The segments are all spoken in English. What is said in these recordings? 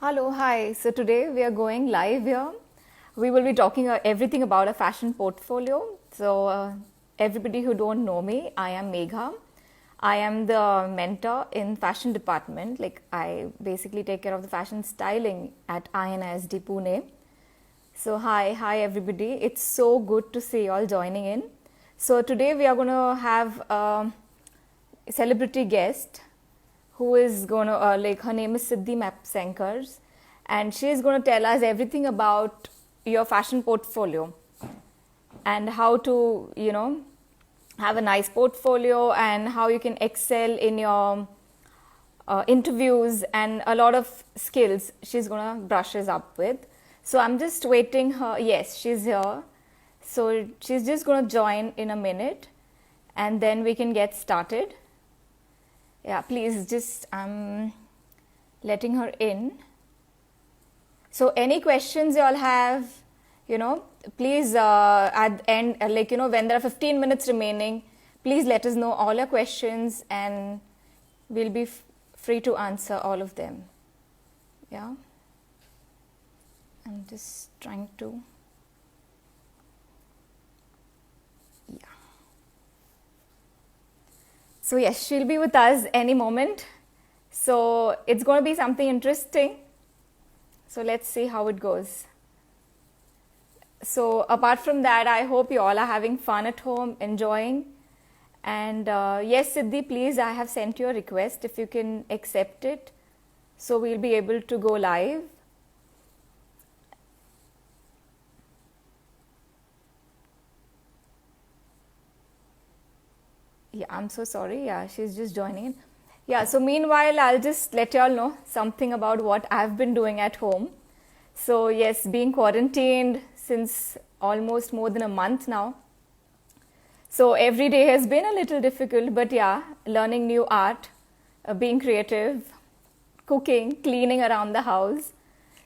Hello, hi. So today we are going live here. We will be talking everything about a fashion portfolio. Everybody who don't know me, I am Megha. I am the mentor in fashion department. Like I basically take care of the fashion styling at INSD Pune. So hi everybody. It's so good to see you all joining in. So today we are going to have a celebrity guest who is going to her name is Siddhi Mapsankar, and she is going to tell us everything about your fashion portfolio and how to have a nice portfolio and how you can excel in your interviews, and a lot of skills she's gonna brush us up with. So I'm just waiting her. Yes, she's here. So she's just gonna join in a minute, and then we can get started. Yeah, please just letting her in. So any questions you all have, please at the end, when there are 15 minutes remaining, please let us know all your questions and we'll be free to answer all of them. Yeah. I'm just trying to. Yeah. So yes, she'll be with us any moment. So it's going to be something interesting. So let's see how it goes. So apart from that, I hope you all are having fun at home, enjoying. And yes, Siddhi, please, I have sent you a request if you can accept it. So we'll be able to go live. Yeah, I'm so sorry. Yeah, she's just joining in. Yeah, so meanwhile, I'll just let y'all know something about what I've been doing at home. So yes, being quarantined since almost more than a month now. So every day has been a little difficult, but yeah, learning new art, being creative, cooking, cleaning around the house.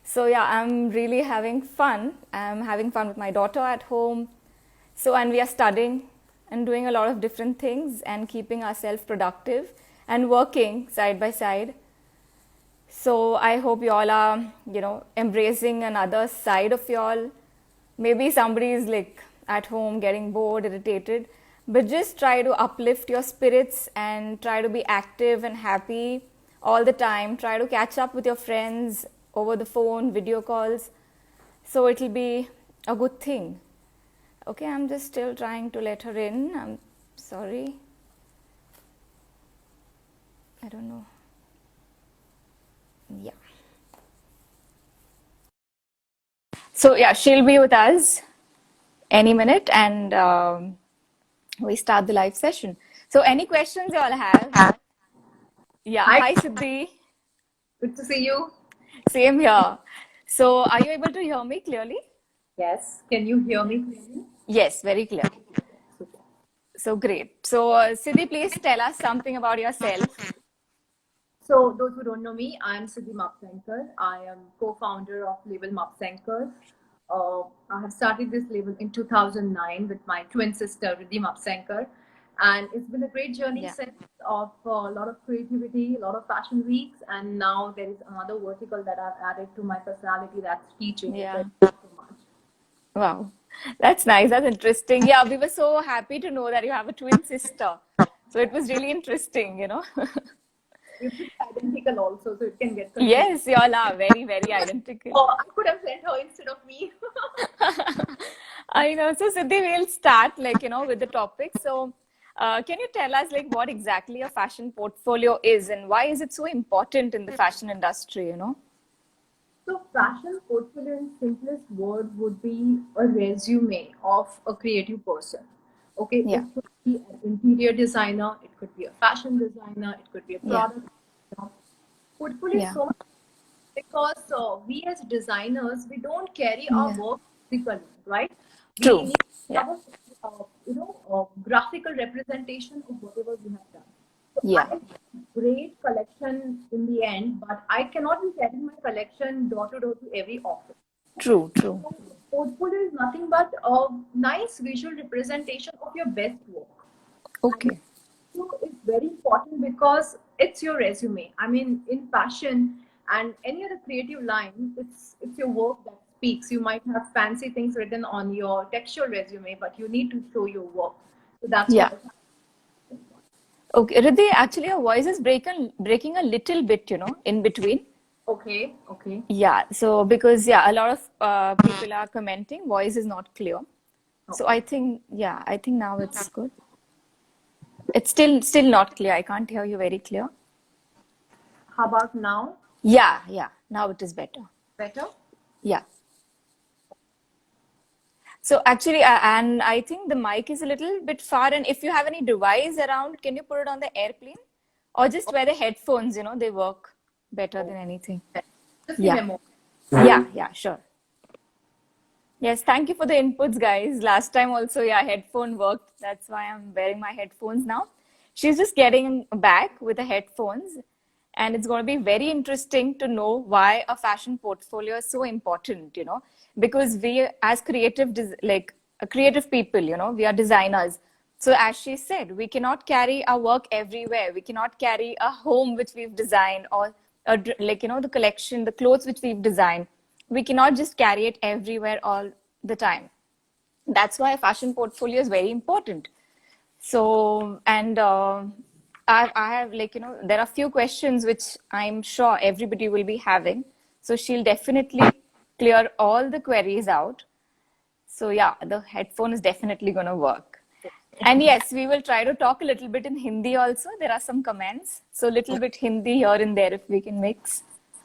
So yeah, I'm really having fun. I'm having fun with my daughter at home. So, and we are studying and doing a lot of different things and keeping ourselves productive and working side by side. So I hope you all are, embracing another side of y'all. Maybe somebody is like at home getting bored, irritated, but just try to uplift your spirits and try to be active and happy all the time. Try to catch up with your friends over the phone, video calls. So it'll be a good thing. Okay, I'm just still trying to let her in. I'm sorry. I don't know. Yeah. So yeah, she'll be with us any minute, and we start the live session. So any questions you all have? Yeah. Hi, Hi, Siddhi. good to see you. Same here. So are you able to hear me clearly? Yes, can you hear me clearly? Yes, very clear. Super. So great. So Siddhi, please tell us something about yourself. So, those who don't know me, I'm Siddhi Mapsankar. I am co-founder of label Mapsankar. I have started this label in 2009 with my twin sister Riddhi Mapsankar, and it's been a great journey Yeah. since of a lot of creativity, a lot of fashion weeks, and now there is another vertical that I've added to my personality, that's teaching, which I Yeah. love so much. Wow. That's nice. That's interesting. Yeah, we were so happy to know that you have a twin sister. So it was really interesting. We're pretty identical also, so it can get confusing. Yes, you all are very, very identical. Oh, I could have sent her instead of me. I know. So, Siddhi, we'll start with the topic. So, can you tell us what exactly a fashion portfolio is and why is it so important in the fashion industry? So, fashion portfolio in simplest word would be a resume of a creative person. Okay, Yeah. it could be an interior designer, it could be a fashion designer, it could be a Yeah. product designer. Portfolio is Yeah. so much because we as designers we don't carry our Yeah. work physically, right? We True. need to Yeah. have a graphical representation of whatever we have done. So I Yeah. have a great collection in the end, but I cannot be carrying my collection door to door to every office. True. True. So portfolio is nothing but a nice visual representation of your best work. And Okay. so it's very important because it's your resume. I mean, in fashion, And any other creative line, it's your work that speaks. You might have fancy things written on your textual resume, but you need to show your work. So that's Yeah. what. Okay, Riddhi, actually your voice is breaking a little bit, in between. Okay, okay. Yeah, so because yeah, a lot of people are commenting, voice is not clear. So Okay. I think now it's good. It's still not clear. I can't hear you very clear. How about now? Yeah, now it is better. Better? Yeah. So actually, and I think the mic is a little bit far. And if you have any device around, can you put it on the airplane? Or just wear the headphones, they work better than anything. Just give me Yeah. a moment. Yeah, sure. Yes, thank you for the inputs, guys. Last time also, yeah, headphone worked. That's why I'm wearing my headphones now. She's just getting back with the headphones, and it's going to be very interesting to know why a fashion portfolio is so important, because we as like creative people, we are designers. So as she said, we cannot carry our work everywhere. We cannot carry a home which we've designed or like, the collection, the clothes which we've designed. We cannot just carry it everywhere all the time. That's why a fashion portfolio is very important. So, and I have like, there are few questions which I'm sure everybody will be having. So she'll definitely clear all the queries out. So yeah, the headphone is definitely going to work. And yes, we will try to talk a little bit in Hindi also. There are some comments. So little bit Hindi here and there if we can mix.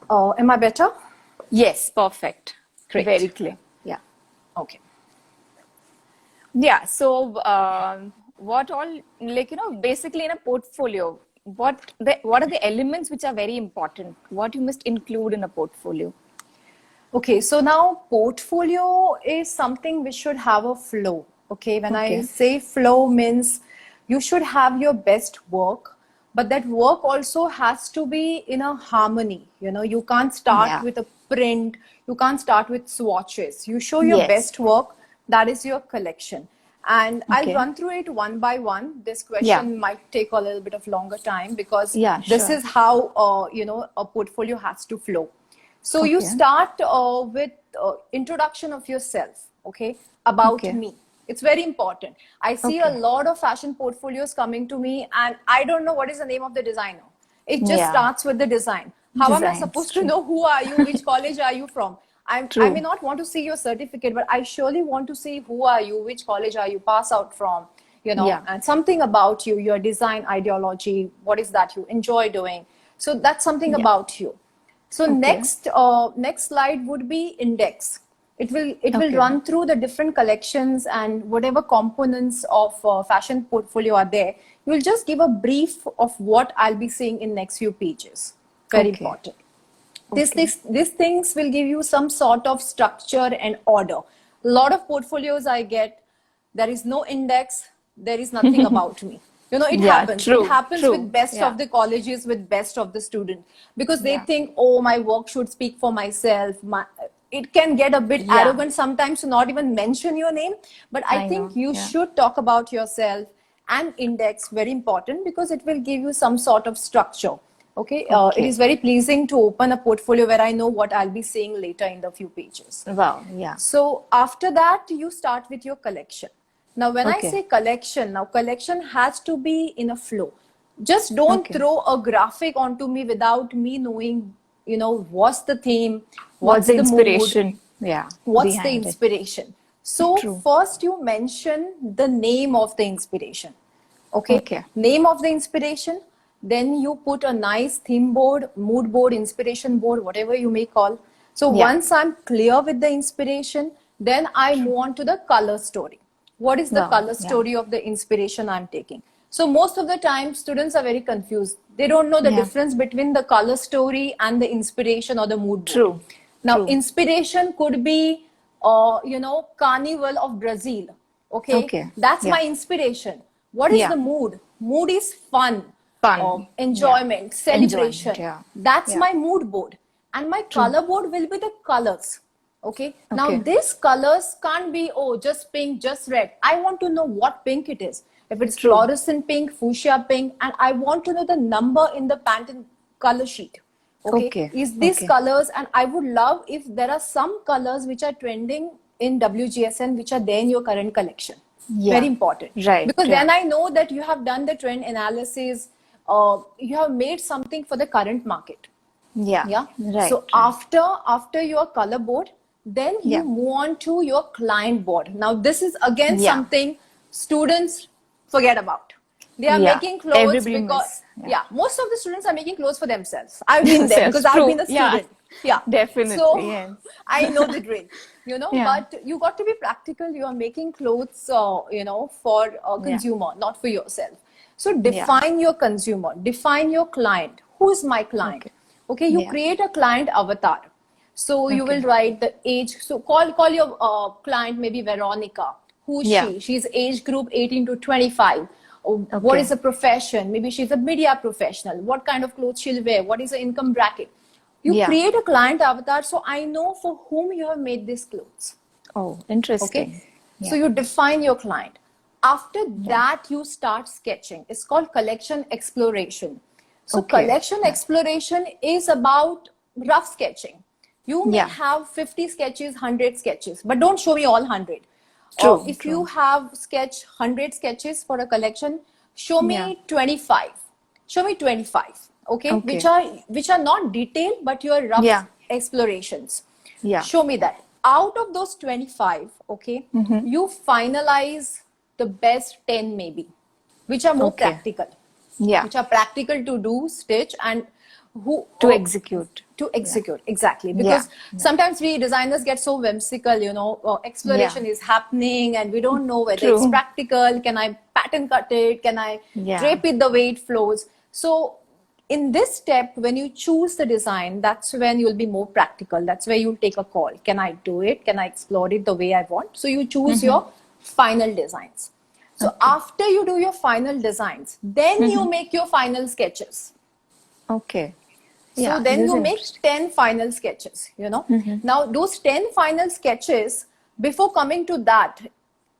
Am I better? Yes, perfect. Very Great. clear. Yeah. Okay. Yeah. So, what all, like, basically in a portfolio, what are the elements which are very important? What you must include in a portfolio? Okay, so now portfolio is something which should have a flow. Okay, when I Okay. say flow means you should have your best work, but that work also has to be in a harmony. You can't start Yeah. with a print, you can't start with swatches. You show your Yes. best work, that is your collection. And I'll Okay. run through it one by one. This Yeah. question might take a little bit of longer time because Yeah, this sure. is how a portfolio has to flow. So you Okay. start with introduction of yourself, okay, about Okay. me. It's very important. I see a Okay. lot of fashion portfolios coming to me, and I don't know what is the name of the designer. It just Yeah. starts with the design. How am I Designs. supposed to True. know who are you, which college are you from? I may True. not want to see your certificate, but I surely want to see who are you, which college are you pass out from, Yeah. and something about you, your design ideology, what is that you enjoy doing. So that's something Yeah. about you. So Okay. next slide would be index. It will Okay. run through the different collections and whatever components of fashion portfolio are there. You will just give a brief of what I'll be seeing in next few pages. Very Okay. important. Okay. These things will give you some sort of structure and order. A lot of portfolios I get, there is no index, there is nothing about me. It Yeah. happens. It True. happens True. with best Yeah. of the colleges, with best of the student, because they Yeah. think, oh, my work should speak for myself. It can get a bit Yeah. arrogant sometimes to not even mention your name, but I I think know. you Yeah. should talk about yourself. And index, very important, because it will give you some sort of structure. Okay, it Okay. is very pleasing to open a portfolio where I know what I'll be seeing later in the few pages. Wow. Yeah. So after that, you start with your collection. Now, when I Okay. say collection, now collection has to be in a flow. Just don't Okay. throw a graphic onto me without me knowing, what's the theme, What's what's the the mood, inspiration? Yeah. what's the Behind it. inspiration. So True. first you mention the name of the inspiration. Okay, Okay. name of the inspiration. Then you put a nice theme board, mood board, inspiration board, whatever you may call. So Yeah. once I'm clear with the inspiration, then I True. move on to the color story. What is the Wow. color Yeah. story of the inspiration I'm taking? So most of the time students are very confused. They don't know the Yeah. difference between the color story and the inspiration or the mood board. True. Now, True. inspiration could be, Carnival of Brazil. Okay, Okay. that's Yeah. my inspiration. What is Yeah. the mood? Mood is fun, Fun. Yeah. enjoyment, Enjoyment. celebration. Yeah. That's Yeah. my mood board. And my True. color board will be the colors. Okay, now Okay. these colors can't be, oh, just pink, just red. I want to know what pink it is. If it's True. fluorescent pink, fuchsia pink, and I want to know the number in the Pantone color sheet. Okay. Is these Okay. colors, and I would love if there are some colors which are trending in WGSN which are there in your current collection. Yeah. Very important. Right. Because Yeah. then I know that you have done the trend analysis, you have made something for the current market. Yeah. Yeah. Right. So Right. after your color board, then you Yeah. move on to your client board. Now this is again Yeah. something students forget about. They are Yeah. making clothes Everybody because miss. yeah, most of the students are making clothes for themselves. I've been there because I've True. been a Yeah. student. Yeah. Definitely. So Yes. I know the drill, you know, Yeah. but you got to be practical. You are making clothes, you know, for a Yeah. consumer, not for yourself. So Yeah. define your consumer, define your client. Who is my client? Okay. Okay, you Yeah. create a client avatar. So you will Okay. write the age. So call your client maybe Veronica. Who's Yeah. she? She's age group 18 to 25. What Okay. is the profession? Maybe she's a media professional. What kind of clothes she'll wear? What is the income bracket? You Yeah. create a client avatar so I know for whom you have made these clothes. Oh, interesting. Okay. Yeah. So you define your client. After that, you start sketching. It's called collection exploration. So Okay. collection Yeah. exploration is about rough sketching. You may Yeah. have 50 sketches, 100 sketches, but don't show me all 100. True. If True. you have sketched 100 sketches for a collection, show me Yeah. 25. Show me 25. Okay. Okay. Which are not detailed, but your rough Yeah. explorations. Yeah. Show me that. Out of those 25, okay, Mm-hmm. you finalize the best 10 maybe, which are more Okay. practical, Yeah. which are practical to do, stitch, and who To execute. to execute. Exactly. Because Yeah. sometimes we designers get so whimsical, you know, exploration Yeah. is happening and we don't know whether True. it's practical. Can I pattern cut it? Can I Yeah. drape it the way it flows? So in this step, when you choose the design, that's when you'll be more practical. That's where you'll take a call. Can I do it? Can I explore it the way I want? So you choose your final designs. So Mm-hmm. Okay. after you do your final designs, then you make your final sketches. Okay. So Yeah. then This is you make interesting. 10 final sketches, you know. Now, those 10 final sketches, before coming to that,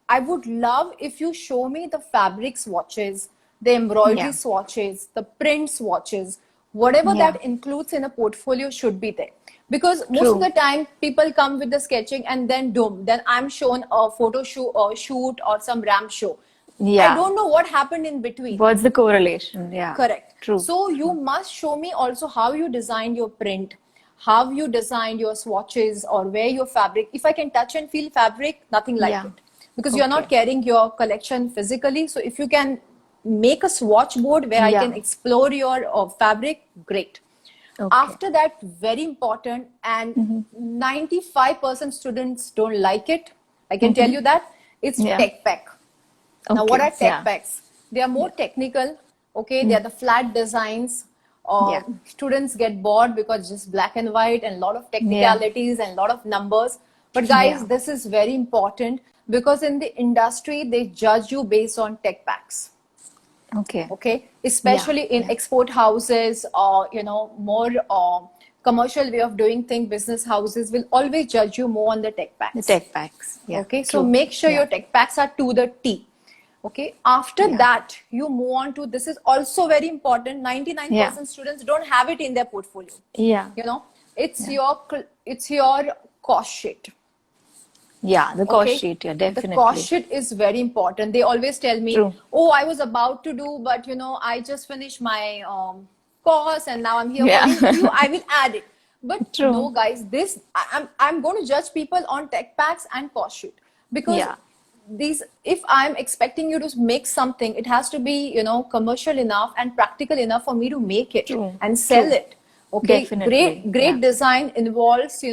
I would love if you show me the fabric swatches, the embroidery Yeah. swatches, the print swatches, whatever Yeah. that includes in a portfolio should be there. Because most True. of the time, people come with the sketching and then boom, then I'm shown a photo shoot or some ramp show. I Yeah. don't know what happened in between. What's the correlation? Yeah. Correct. True. So you must show me also how you designed your print, how you designed your swatches, or where your fabric. If I can touch and feel fabric, nothing like Yeah. it. Because you're not Okay. carrying your collection physically. So if you can make a swatch board where I Yeah. can explore your fabric, great. Okay. After that, very important, and 95% students don't like it. I can tell you that. It's Yeah. tech pack. Now, what Okay. are tech Yeah. packs? They are more technical. Okay, they are the flat designs. Yeah. Students get bored because it's just black and white and a lot of technicalities and a lot of numbers. But guys, Yeah. this is very important because in the industry they judge you based on tech packs. Okay. Okay, especially in Yeah. export houses or you know more commercial way of doing things. Business houses will always judge you more on the tech packs. The tech packs. Yeah. Okay, so True. make sure Yeah. your tech packs are to the T. Okay, after Yeah. that, you move on to this is also very important. 99% Yeah. students don't have it in their portfolio. Yeah. You know, it's your cost sheet. Yeah. The cost Okay? sheet. Yeah. Definitely. The cost sheet is very important. They always tell me, True. "Oh, I was about to do, but you know, I just finished my course, and now I'm here Yeah. for the interview. I will add it." But True. no, guys, I'm going to judge people on tech packs and cost sheet because Yeah. if I'm expecting you to make something, it has to be commercial enough and practical enough for me to make it True. and sell True. it. Okay, Definitely. great Yeah. design involves,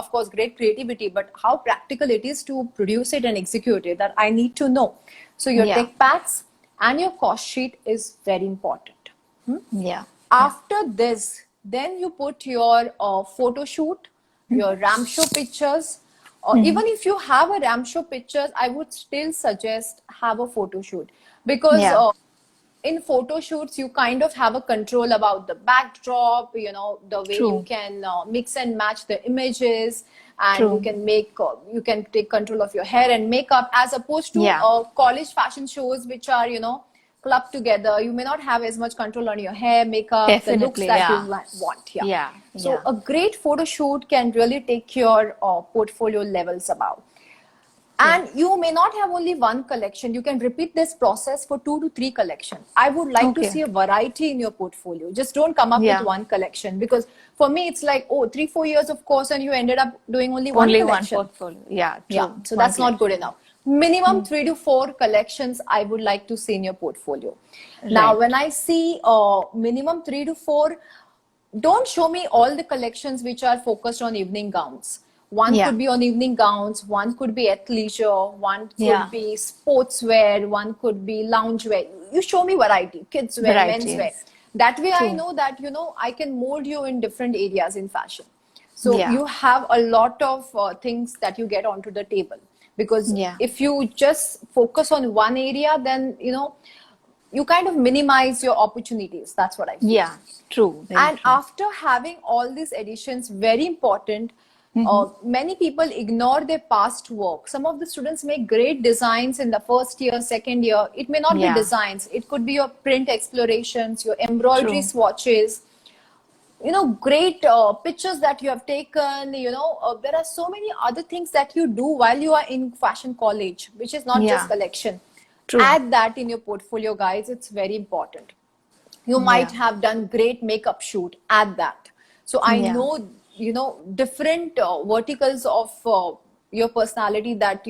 of course, great creativity, but how practical it is to produce it and execute it, that I need to know. So your Yeah. tech packs and your cost sheet is very important. Yeah. After this, then you put your photo shoot, your ramp show pictures, or even if you have a ramp show pictures, I would still suggest have a photo shoot because Yeah. in photo shoots you kind of have a control about the backdrop, the way True. you can mix and match the images, and True. you can take control of your hair and makeup, as opposed to Yeah. college fashion shows which are clubbed together. You may not have as much control on your hair, makeup, the looks Definitely, that yeah. you want. Yeah. Yeah, So yeah. a great photo shoot can really take your portfolio levels above. And you may not have only one collection. You can repeat this process for 2 to 3 collections. I would like to Okay. see a variety in your portfolio. Just don't come up with Yeah. one collection, because for me, it's like, oh, 3-4 years of course, and you ended up doing only one Only one collection. portfolio. Yeah, true. Yeah, so One that's not good collection. enough. Minimum 3 to 4 collections I would like to see in your portfolio. Now, Right. when I see minimum 3 to 4, don't show me all the collections which are focused on evening gowns. One Yeah. could be on evening gowns, one could be athleisure, one could Yeah. be sportswear, one could be loungewear. You show me variety, kids wear, Variety, menswear. yes. That way I True. know that, I can mold you in different areas in fashion. So Yeah. you have a lot of things that you get onto the table, because Yeah. if you just focus on one area, then, you kind of minimize your opportunities. That's what I feel. Yeah, true. Very And true. after having all these additions, very important, many people ignore their past work. Some of the students make great designs in the first year, second year. It may not Yeah. be designs. It could be your print explorations, your embroidery True. swatches, great pictures that you have taken. There are so many other things that you do while you are in fashion college, which is not just Yeah. collection. True. Add that in your portfolio, guys. It's very important. You might Yeah. have done great makeup shoot. Add that. So I Yeah. know, different verticals of your personality, that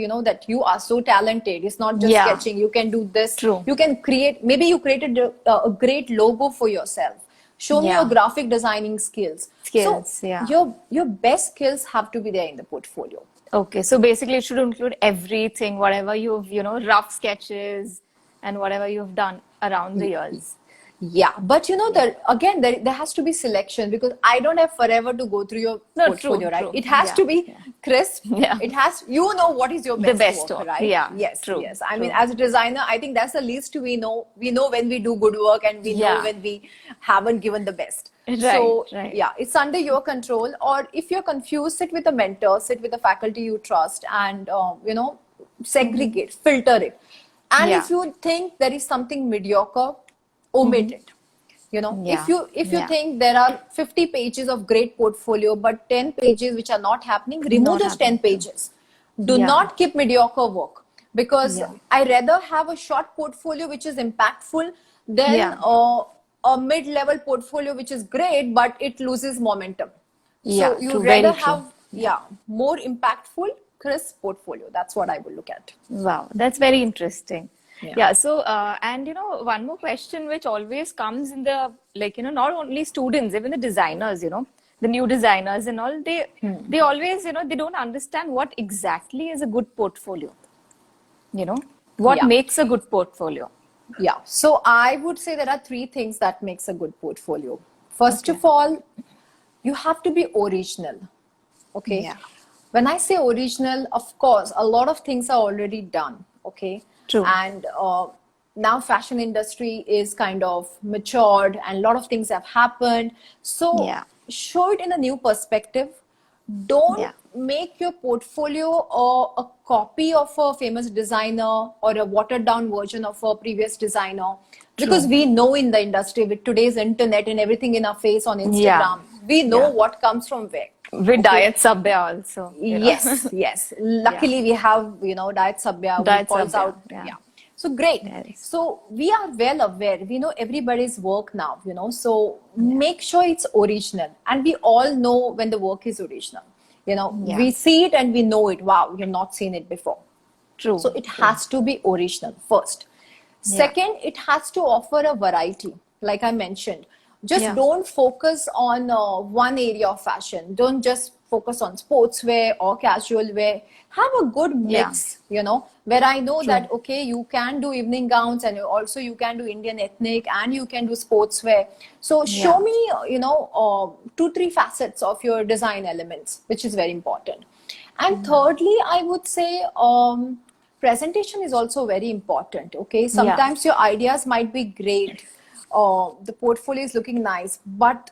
you are so talented. It's not just Yeah. sketching. You can do this. True. You can create. Maybe you created a great logo for yourself. Show me Yeah. your graphic designing skills. Skills, So yeah. your best skills have to be there in the portfolio. Okay, so basically it should include everything, whatever you've, rough sketches and whatever you've done around the years. Yeah, but there has to be selection, because I don't have forever to go through your No, portfolio, true, right? true. It has Yeah, to be yeah. crisp. Yeah. It has, what is your The best, best work, work, right? yeah, Yes, true, yes. I mean, true. as a designer, I think that's the least we know. We know when we do good work, and we know Yeah. when we haven't given the best. Right, So, right. yeah, it's under your control. Or if you're confused, sit with a mentor, sit with a faculty you trust, and segregate, filter it. And Yeah. if you think there is something mediocre, omit it. Yeah. If you Yeah. think there are 50 pages of great portfolio, but 10 pages which are not happening, remove Not those 10 happening. pages. Do Yeah. not keep mediocre work, because Yeah. I rather have a short portfolio which is impactful than Yeah. a mid-level portfolio which is great, but it loses momentum. Yeah, So you true, rather very true. have, more impactful, crisp portfolio. That's what I would look at. Wow, that's very interesting. Yeah. Yeah, so and one more question which always comes in the not only students, even the designers, the new designers and all, they always, they don't understand what exactly is a good portfolio. What Yeah. makes a good portfolio. Yeah. So I would say there are 3 things that makes a good portfolio. First Okay. of all, you have to be original. Okay. Yeah. When I say original, of course, a lot of things are already done. Okay. True. And now fashion industry is kind of matured, and a lot of things have happened. So Yeah. show it in a new perspective. Don't Yeah. make your portfolio a copy of a famous designer or a watered down version of a previous designer, because we know in the industry, with today's internet and everything in our face on Instagram, we know Yeah. what comes from where. With Diet Sabya also. Yes, yes. Luckily, we have, Diet Sabya, who Diet calls Sabya, out. yeah. So great. Yes. So we are well aware. We know everybody's work now, So make sure it's original. And we all know when the work is original. Yeah. We see it and we know it. Wow, you've not seen it before. True. So it has to be original first. Second, it has to offer a variety, like I mentioned. Just Yeah. don't focus on one area of fashion. Don't just focus on sportswear or casual wear. Have a good mix, where I know that, okay, you can do evening gowns, and also you can do Indian ethnic, and you can do sportswear. So show me, 2-3 facets of your design elements, which is very important. And thirdly, I would say, presentation is also very important. Okay, sometimes your ideas might be great, the portfolio is looking nice, but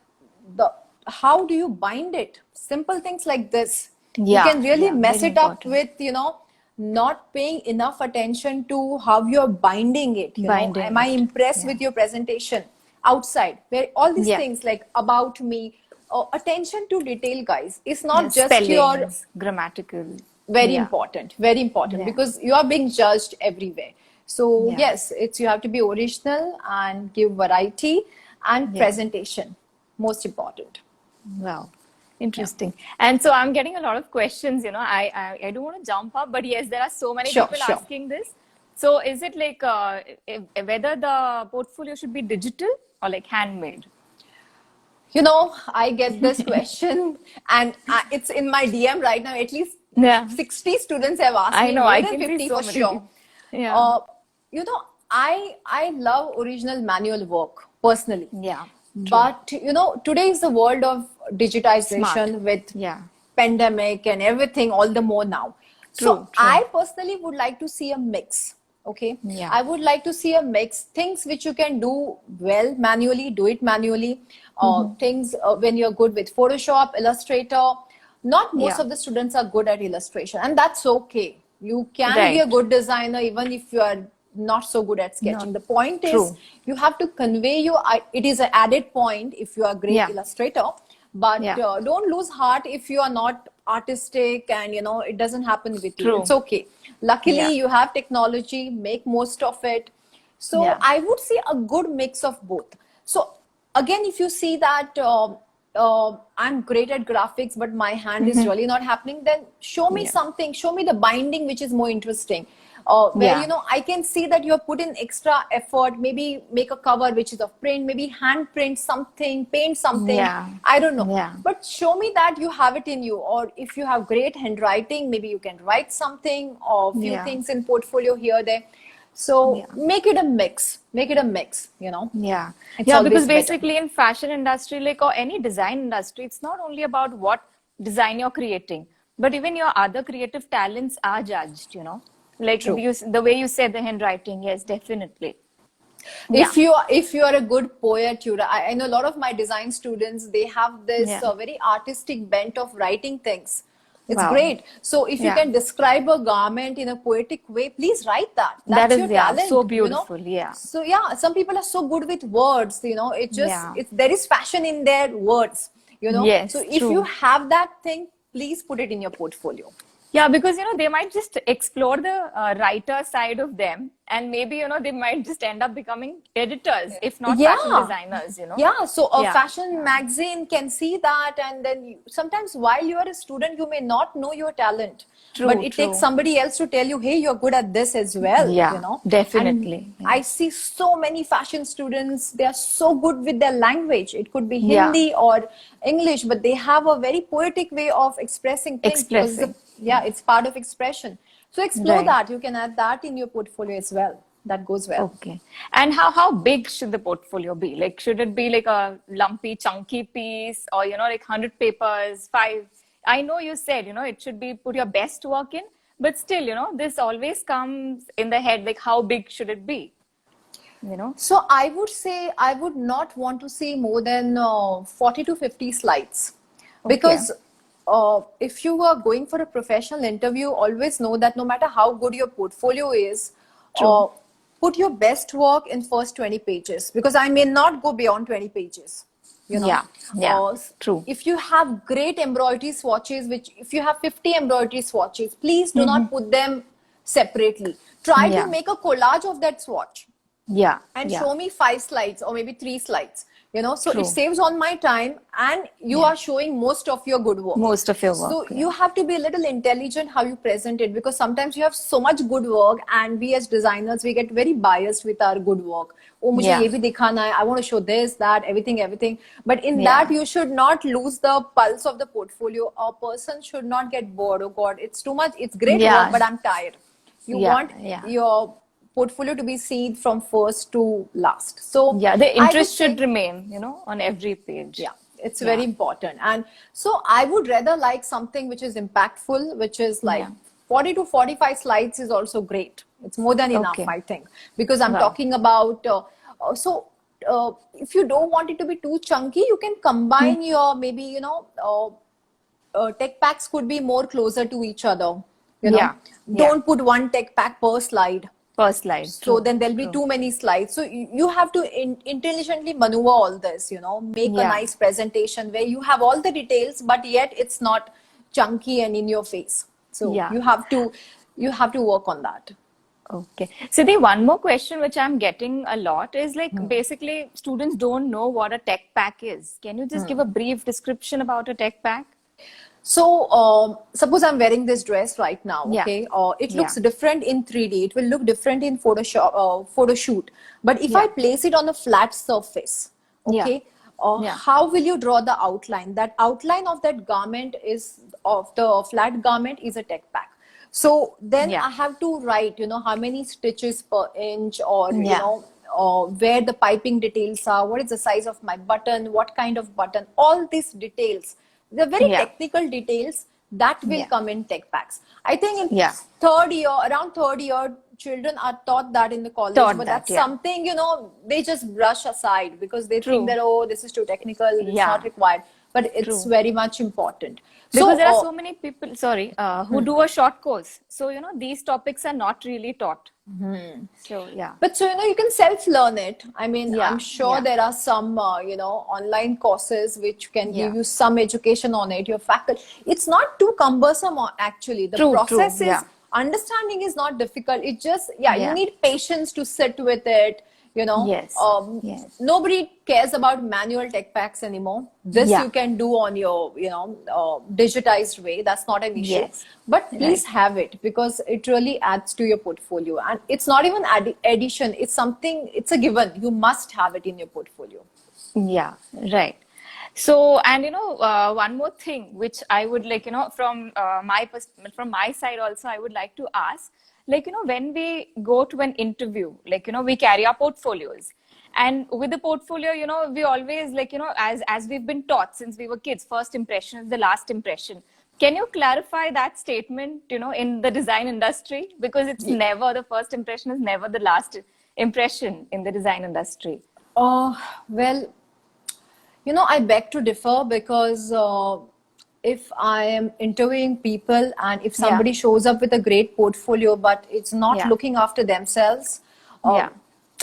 how do you bind it? Simple things like this, you Yeah, can really yeah, mess very it up important. with not paying enough attention to how you're binding it. You know, Binding am I it. impressed Yeah. with your presentation outside? Where all these Yeah. things like about me, attention to detail, guys, it's not Yeah, just your spellings, grammatical. very Yeah. important, very important, Yeah. because you are being judged everywhere. So Yeah. yes, it's you have to be original and give variety and Yeah. presentation, most important. Wow. Interesting. And so I'm getting a lot of questions, I don't want to jump up, but yes, there are so many Sure, people sure. asking this. So is it like whether the portfolio should be digital or like handmade? You know, I get this question, and it's in my DM right now. At least Yeah. 60 students have asked I me, know, more I than can see 50 so for many sure. people. Yeah. You know, I love original manual work personally. Yeah. But you know, today is the world of digitization Smart. with Yeah. pandemic and everything, all the more now. So True. I personally would like to see a mix. Okay. Yeah. I would like to see a mix. Things which you can do well manually, do it manually. Things when you're good with Photoshop, Illustrator. Not most Yeah. of the students are good at illustration, and that's okay. You can be a Right. good designer even if you are not so good at sketching. Not The point is true. you have to convey your. It is an added point if you are a great Yeah. illustrator, but Yeah. don't lose heart if you are not artistic and you know it doesn't happen with you. True. It's okay. Luckily, Yeah. you have technology. Make most of it. So Yeah. I would say a good mix of both. So again, if you see that I'm great at graphics, but my hand is really not happening, then show me Yeah. something. Show me the binding, which is more interesting. Where Yeah. you know I can see that you have put in extra effort. Maybe make a cover which is of print. Maybe hand print something, paint something. Yeah. I don't know. Yeah. But show me that you have it in you. Or if you have great handwriting, maybe you can write something or few Yeah. things in portfolio here there. So Yeah. make it a mix. Make it a mix. You know. Yeah. It's Yeah, always because better. basically in fashion industry, like or any design industry, it's not only about what design you're creating, but even your other creative talents are judged, Like True. the way you said the handwriting, yes, definitely. Yeah. If you are a good poet, I know a lot of my design students, they have this Yeah. very artistic bent of writing things. It's Wow. great. So if you Yeah. can describe a garment in a poetic way, please write that. That That's is, your yeah, talent. so You beautiful. know? Yeah. So yeah, some people are so good with words. You know, it just Yeah. there is fashion in their words. You know. Yes, So if true. you have that thing, please put it in your portfolio. Yeah, because they might just explore the writer side of them, and maybe they might just end up becoming editors, if not fashion designers. Yeah, so a Yeah. fashion magazine can see that, and then sometimes while you are a student, you may not know your talent, True, but it true. takes somebody else to tell you, hey, you're good at this as well. Yeah, you know, definitely. And Yeah. I see so many fashion students; they are so good with their language. It could be Yeah. Hindi or English, but they have a very poetic way of expressing things. Because Expressing. it's part of expression. So explore Right. that. You can add that in your portfolio as well. That goes well. Okay. And how big should the portfolio be? Like, should it be like a lumpy, chunky piece, or like 100 papers, 5? I know you said it should be put your best work in, but still this always comes in the head. Like, how big should it be? So I would say I would not want to see more than 40 to 50 slides, because if you are going for a professional interview, always know that no matter how good your portfolio is, True. put your best work in first 20 pages, because I may not go beyond 20 pages. Yeah, true. If you have great embroidery swatches, if you have 50 embroidery swatches, please do not put them separately. Try Yeah. to make a collage of that swatch Yeah. and Yeah. show me 5 slides or maybe 3 slides, so True. it saves on my time, and you are showing most of your good work. Most of your work. So yeah. you have to be a little intelligent how you present it, because sometimes you have so much good work, and we as designers, we get very biased with our good work. Oh, mujhe Yeah. ye bhi dikhana hai, I want to show this, that, everything. But in Yeah. that, you should not lose the pulse of the portfolio. A person should not get bored. Oh God, it's too much. It's great Yeah. work, but I'm tired. You Yeah, want yeah. your portfolio to be seen from first to last. So Yeah, the I would interest should say- remain, on every page. yeah, it's very important. And so I would rather like something which is impactful, which is like Yeah. 40 to 45 slides is also great. It's more than enough, Okay. I think, because I'm Wow. talking about if you don't want it to be too chunky, you can combine your maybe tech packs could be more closer to each other. You know, Yeah. don't put one tech pack per slide. Per slide. So True. then there'll be too many slides. So you have to intelligently maneuver all this, you know, make a Yeah. nice presentation where you have all the details, but yet it's not chunky and in your face. So Yeah. you have to work on that. Okay. So the one more question which I'm getting a lot is like Hmm. basically students don't know what a tech pack is. Can you just give a brief description about a tech pack? So, suppose I'm wearing this dress right now, Yeah. okay? It Yeah. looks different in 3D. It will look different in Photoshop, photo shoot. But if I Yeah. place it on a flat surface, Yeah. okay, Yeah. how will you draw the outline? That outline of that garment is of the flat garment is a tech pack. So then Yeah. I have to write, you know, how many stitches per inch, or you Yeah. know, where the piping details are, what is the size of my button, what kind of button, all these details, the very Yeah. technical details that will Yeah. come in tech packs. I think in Yeah. around third year, children are taught that in the college, Thought but that. that's Yeah. something, you know, they just brush aside because they think True. that, oh, this is too technical, it's not Yeah. required. But it's True. very much important. Because So, there are so many people, sorry, who do a short course. So, you know, these topics are not really taught. So, yeah. but so, you know, you can self-learn it. I mean, Yeah. I'm sure Yeah. there are some, you know, online courses which can Yeah. give you some education on it. Your faculty, it's not too cumbersome actually. The True. True. process Yeah. is, understanding is not difficult. It just, yeah, you Yeah. need patience to sit with it. You know, Yes. Yes. nobody cares about manual tech packs anymore. This Yeah. you can do on your, you know, digitized way. That's not an issue. Yes. But please Right. have it because it really adds to your portfolio. And it's not even addition. It's something, it's a given. You must have it in your portfolio. Yeah, right. So, and you know, one more thing which I would like, you know, from from my side also, I would like to ask, like, you know, when we go to an interview, like, you know, we carry our portfolios, and with the portfolio, you know, we always like, you know, as we've been taught since we were kids, first impression is the last impression. Can you clarify that statement, you know, in the design industry? Because it's never the first impression is never the last impression in the design industry. Well, you know, I beg to differ because if I am interviewing people and if Yeah. somebody shows up with a great portfolio but it's not Yeah. looking after themselves, Yeah.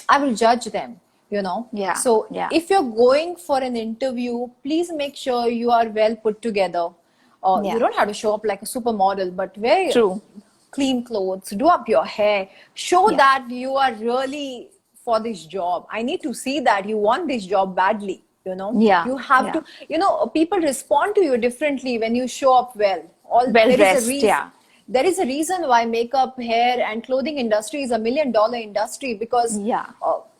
I will judge them, you know. Yeah. So Yeah. if you're going for an interview, please make sure you are well put together. Yeah. You don't have to show up like a supermodel, but wear True. clean clothes, do up your hair, show Yeah. that you are really for this job. I need to see that you want this job badly. You know, Yeah. you have Yeah. to, you know, people respond to you differently when you show up well. Well There is a dressed, reason. yeah. There is a reason why makeup, hair, and clothing industry is $1 million industry because Yeah.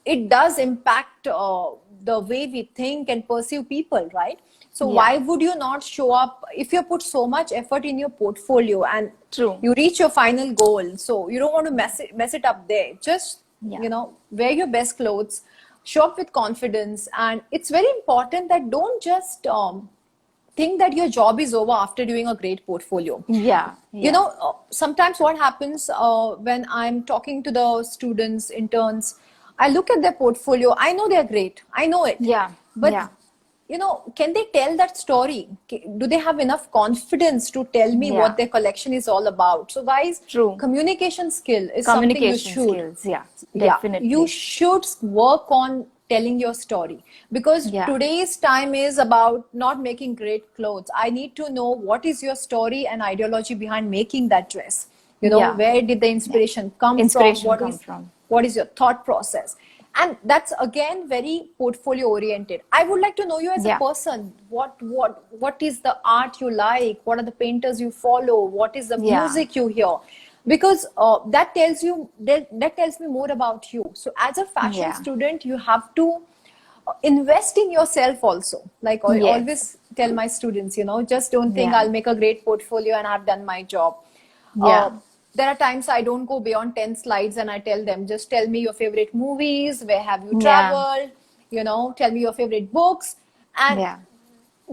it does impact the way we think and perceive people, right? So Yeah. why would you not show up if you put so much effort in your portfolio and True. you reach your final goal? So you don't want to mess it up there. Just Yeah. you know, wear your best clothes, show up with confidence, and it's very important that don't just think that your job is over after doing a great portfolio. Yeah. You Yeah. know, sometimes what happens when I'm talking to the students, interns, I look at their portfolio. I know they're great. I know it. Yeah. But, Yeah. you know, can they tell that story? Do they have enough confidence to tell me Yeah. what their collection is all about? So, guys, True. communication skill is Communication something you should. skills. Yeah. Yeah, Definitely. you should work on telling your story because Yeah. today's time is about not making great clothes. I need to know what is your story and ideology behind making that dress. You know, Yeah. where did the inspiration come Inspiration from? come from. What is your thought process? And that's again very portfolio oriented. I would like to know you as Yeah. a person. What is the art you like? What are the painters you follow? What is the Yeah. music you hear? Because that tells me more about you. So as a fashion Yeah. student, you have to invest in yourself also. Like I Yes. always tell my students, you know, just don't think Yeah. I'll make a great portfolio and I've done my job. Yeah. There are times I don't go beyond 10 slides and I tell them, just tell me your favorite movies, where have you Yeah. traveled, you know, tell me your favorite books. And Yeah.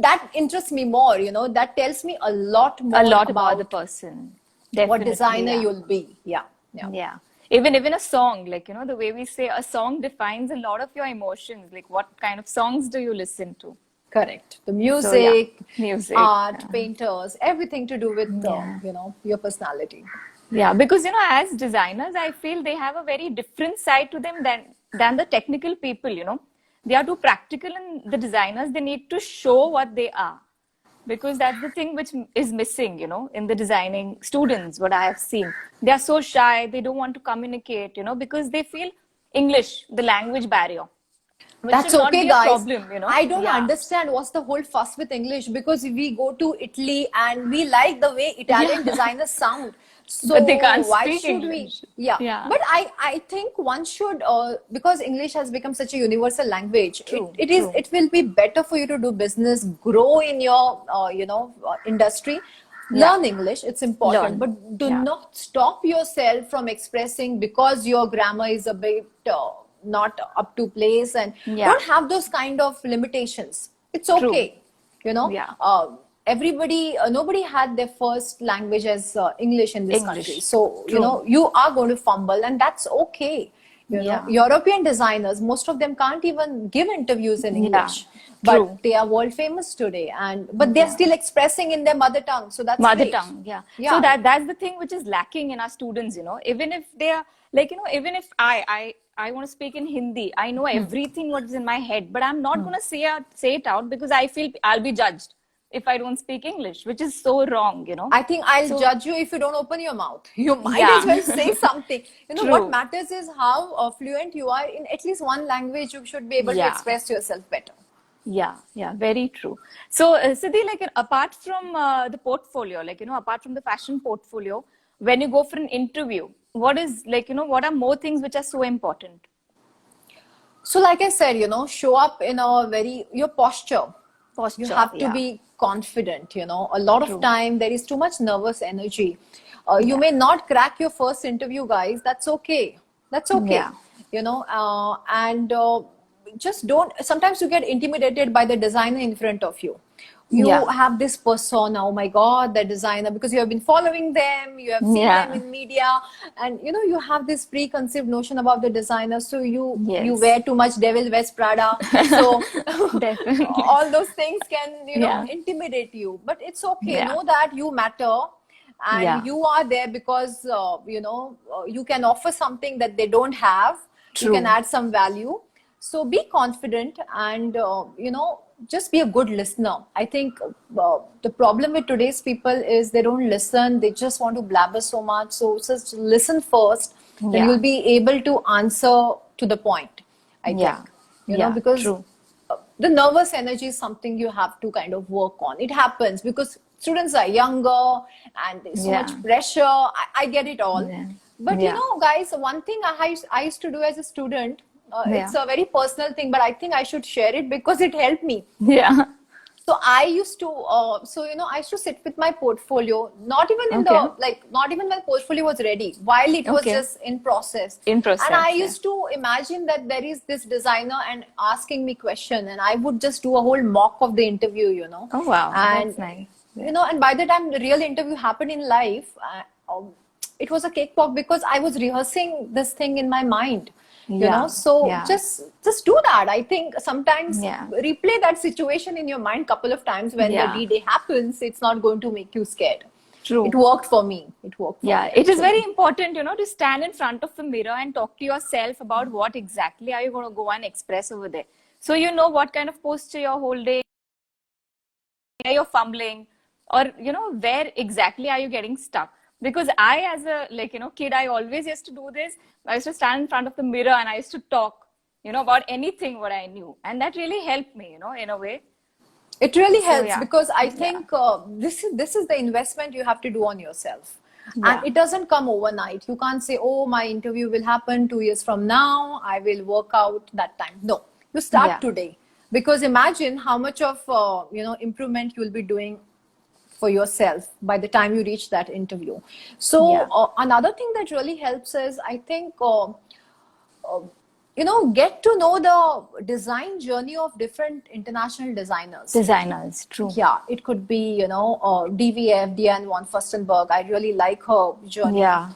that interests me more, you know, that tells me a lot more A lot about the person. what Definitely. designer Yeah. you'll be. Yeah. Yeah. Yeah. Even a song, like, you know, the way we say a song defines a lot of your emotions. Like, what kind of songs do you listen to? Correct. The So yeah, music, music. art, painters, everything to do with, Yeah. your personality. Yeah, because as designers, I feel they have a very different side to them than the technical people. They are too practical, and the designers, they need to show what they are, because that's the thing which is missing, in the designing students. What I have seen, they are so shy. They don't want to communicate, because they feel English, the language barrier, which That's should not okay, be a guys. problem. I don't Yeah, understand what's the whole fuss with English, because we go to Italy and we like the way Italian yeah, designers sound. but they So can't why speak should we? English. Yeah, Yeah, but I think one should, because English has become such a universal language. true, It true. it will be better for you to do business, grow in your industry. Yeah, Learn English, it's important, learn. but do Yeah. not stop yourself from expressing because your grammar is a bit not up to place, and Yeah, don't have those kind of limitations. It's true. okay. Yeah, Everybody, nobody had their first language as English in this country. English. So, True. you are going to fumble, and that's okay. Yeah. European designers, most of them can't even give interviews in Yeah. English, True. but they are world famous today, but they're Yeah. still expressing in their mother tongue. So that's Mother great. tongue. Yeah. Yeah. So that's the thing which is lacking in our students. Even if they are like, even if I want to speak in Hindi, I know everything what is in my head, but I'm not gonna say it out, because I feel I'll be judged if I don't speak English, which is so wrong. I think I'll So- judge you if you don't open your mouth. You might Yeah. as well say something. True. What matters is how fluent you are in at least one language. You should be able to Yeah. express yourself better. Yeah, very true. So, Siddhi, like apart from the portfolio, apart from the fashion portfolio, when you go for an interview, what is what are more things which are so important? So, like I said, show up in your posture. Posture. You have to yeah. be confident. A lot True. of time there is too much nervous energy. You may not crack your first interview, guys. That's okay. That's okay. Yeah. And just don't. Sometimes you get intimidated by the designer in front of you. You Yeah. have this persona, oh my God, the designer, because you have been following them, you have seen Yeah. them in media, and you have this preconceived notion about the designer. So you Yes. wear too much Devil Wears Prada. So Definitely. all those things can Yeah. intimidate you, but it's okay. Yeah. Know that you matter, and Yeah. you are there because you can offer something that they don't have. True. You can add some value. So be confident, and just be a good listener. I think the problem with today's people is they don't listen. They just want to blabber so much. So just listen first, then Yeah. you'll be able to answer to the point, I Yeah. think. Yeah, Because true. the nervous energy is something you have to kind of work on. It happens because students are younger and there's so Yeah. much pressure. I get it all. Yeah. But Yeah. guys, one thing I used to do as a student, Yeah. it's a very personal thing, but I think I should share it because it helped me. Yeah. So I used to, I used to sit with my portfolio, not even not even when portfolio was ready, while it was Okay. just in process. In process, And I yeah. used to imagine that there is this designer and asking me question, and I would just do a whole mock of the interview. Oh wow, And, that's nice. and by the time the real interview happened in life, it was a cakewalk because I was rehearsing this thing in my mind. Yeah, So yeah. just do that. I think sometimes Yeah. replay that situation in your mind couple of times when Yeah. the D-Day happens. It's not going to make you scared. True. It worked for me. It worked for Yeah, me. it is very important, to stand in front of the mirror and talk to yourself about what exactly are you going to go and express over there. So you know what kind of posture you're holding, where you're fumbling, or where exactly are you getting stuck. Because I, as a kid, I always used to do this. I used to stand in front of the mirror and I used to talk, about anything what I knew, and that really helped me, in a way. It really helps yeah. because I think this is the investment you have to do on yourself. Yeah. And it doesn't come overnight. You can't say, oh, my interview will happen 2 years from now. I will work out that time. No, you start Yeah. today, because imagine how much of improvement you'll be doing for yourself by the time you reach that interview. So Yeah. another thing that really helps is, I think, get to know the design journey of different international designers. Designers, true. Yeah, it could be, DVF, Diane von Furstenberg. I really like her journey. Yeah.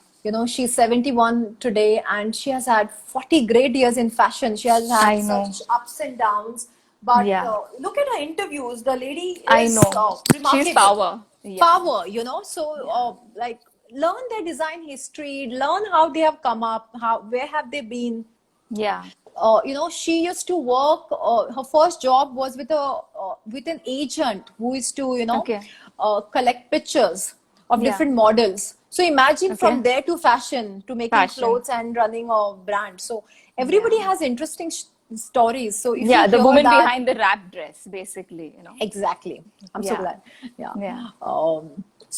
She's 71 today and she has had 40 great years in fashion. She has I had know. such ups and downs. But Yeah. look at her interviews. The lady I is know. remarkable. She's power. Yeah. Power, you know. So, like, learn their design history, learn how they have come up, where have they been. Yeah. You know, she used to work. Her first job was with an agent who is to, you know, Okay. collect pictures of Yeah. different models. So imagine Okay. from there to fashion, to making Fashion. clothes and running a brand. So everybody Yeah. has interesting stories. So if Yeah, you the hear woman that, behind the wrap dress, basically, you know. exactly, I'm so Yeah. glad. Yeah. Yeah.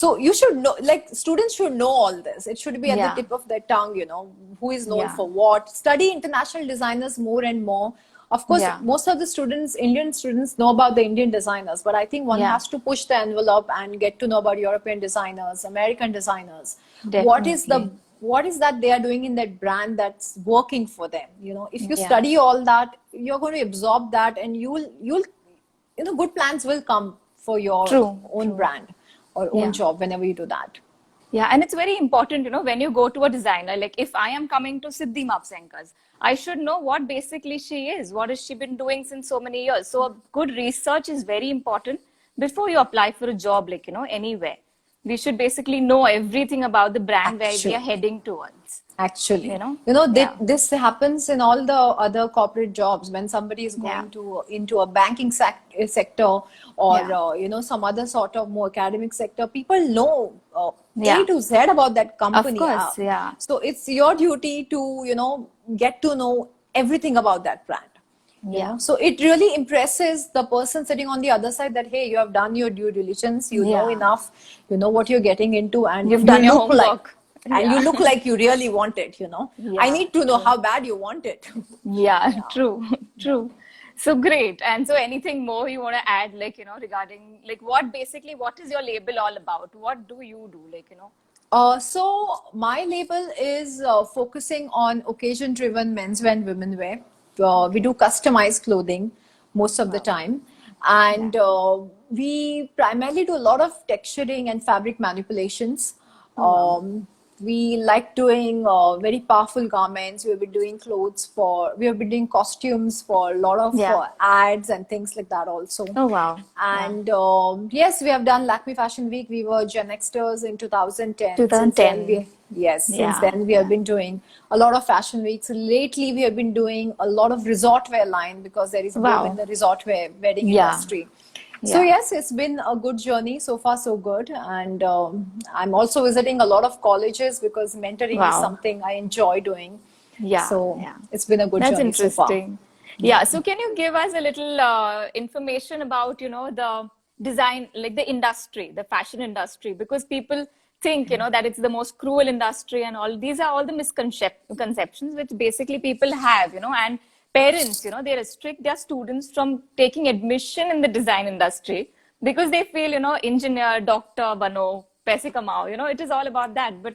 So you should know, like, students should know all this. It should be at the Yeah. tip of their tongue, you know, who is known Yeah. for what. Study international designers more and more. Of course, Yeah. most of the students, Indian students, know about the Indian designers, but I think one Yeah. has to push the envelope and get to know about European designers, American designers. Definitely. What is that they are doing in that brand that's working for them? You know, if you Yeah. study all that, you're going to absorb that, and you'll you know, good plans will come for your True. own True. brand or Yeah. own job whenever you do that. Yeah, and it's very important, you know, when you go to a designer, like if I am coming to Siddhi Mapsenkar's, I should know what basically she is. What has she been doing since so many years? So a good research is very important before you apply for a job, like, you know, anywhere. We should basically know everything about the brand where we are Actually. heading towards, Actually, you know? this, Yeah. this happens in all the other corporate jobs when somebody is Yeah. going to into a banking sector, or Yeah. you know, some other sort of more academic sector. People know Yeah. A to Z about that company. Of course, yeah. So it's your duty to, you know, get to know everything about that brand. You Yeah. know? So it really impresses the person sitting on the other side that, hey, you have done your due diligence, you know Yeah. enough, you know what you're getting into, and You've done you your look like, homework. and you Yeah. look like you really want it, you know. I Yeah, need to know true. how bad you want it. Yeah, true, true. So great. And so anything more you want to add, like, you know, regarding like what is your label all about? What do you do? Like, you know? So my label is focusing on occasion-driven menswear and women wear. We do customized clothing most of the time, and we primarily do a lot of texturing and fabric manipulations. We like doing very powerful garments. We've been doing we have been doing costumes for a lot of Yeah. ads and things like that also. Oh, wow. And yes, we have done Lakme Fashion Week. We were Gen Xters in 2010. 2010. Since Yeah. then we have been doing a lot of fashion weeks. Lately, we have been doing a lot of resort wear line because there is a boom Wow. in the resort wear wedding Yeah. industry. So Yeah. yes, it's been a good journey so far, so good. And I'm also visiting a lot of colleges because mentoring is Wow. something I enjoy doing. Yeah. So Yeah. it's been a good That's journey so far. interesting. Yeah. So can you give us a little information about, you know, the design, like the industry, the fashion industry, because people think, you know, that it's the most cruel industry and all. These are all the misconceptions which basically people have, you know, and parents, you know, they restrict their students from taking admission in the design industry because they feel, you know, engineer, doctor, bano, paise kamao, you know, it is all about that. But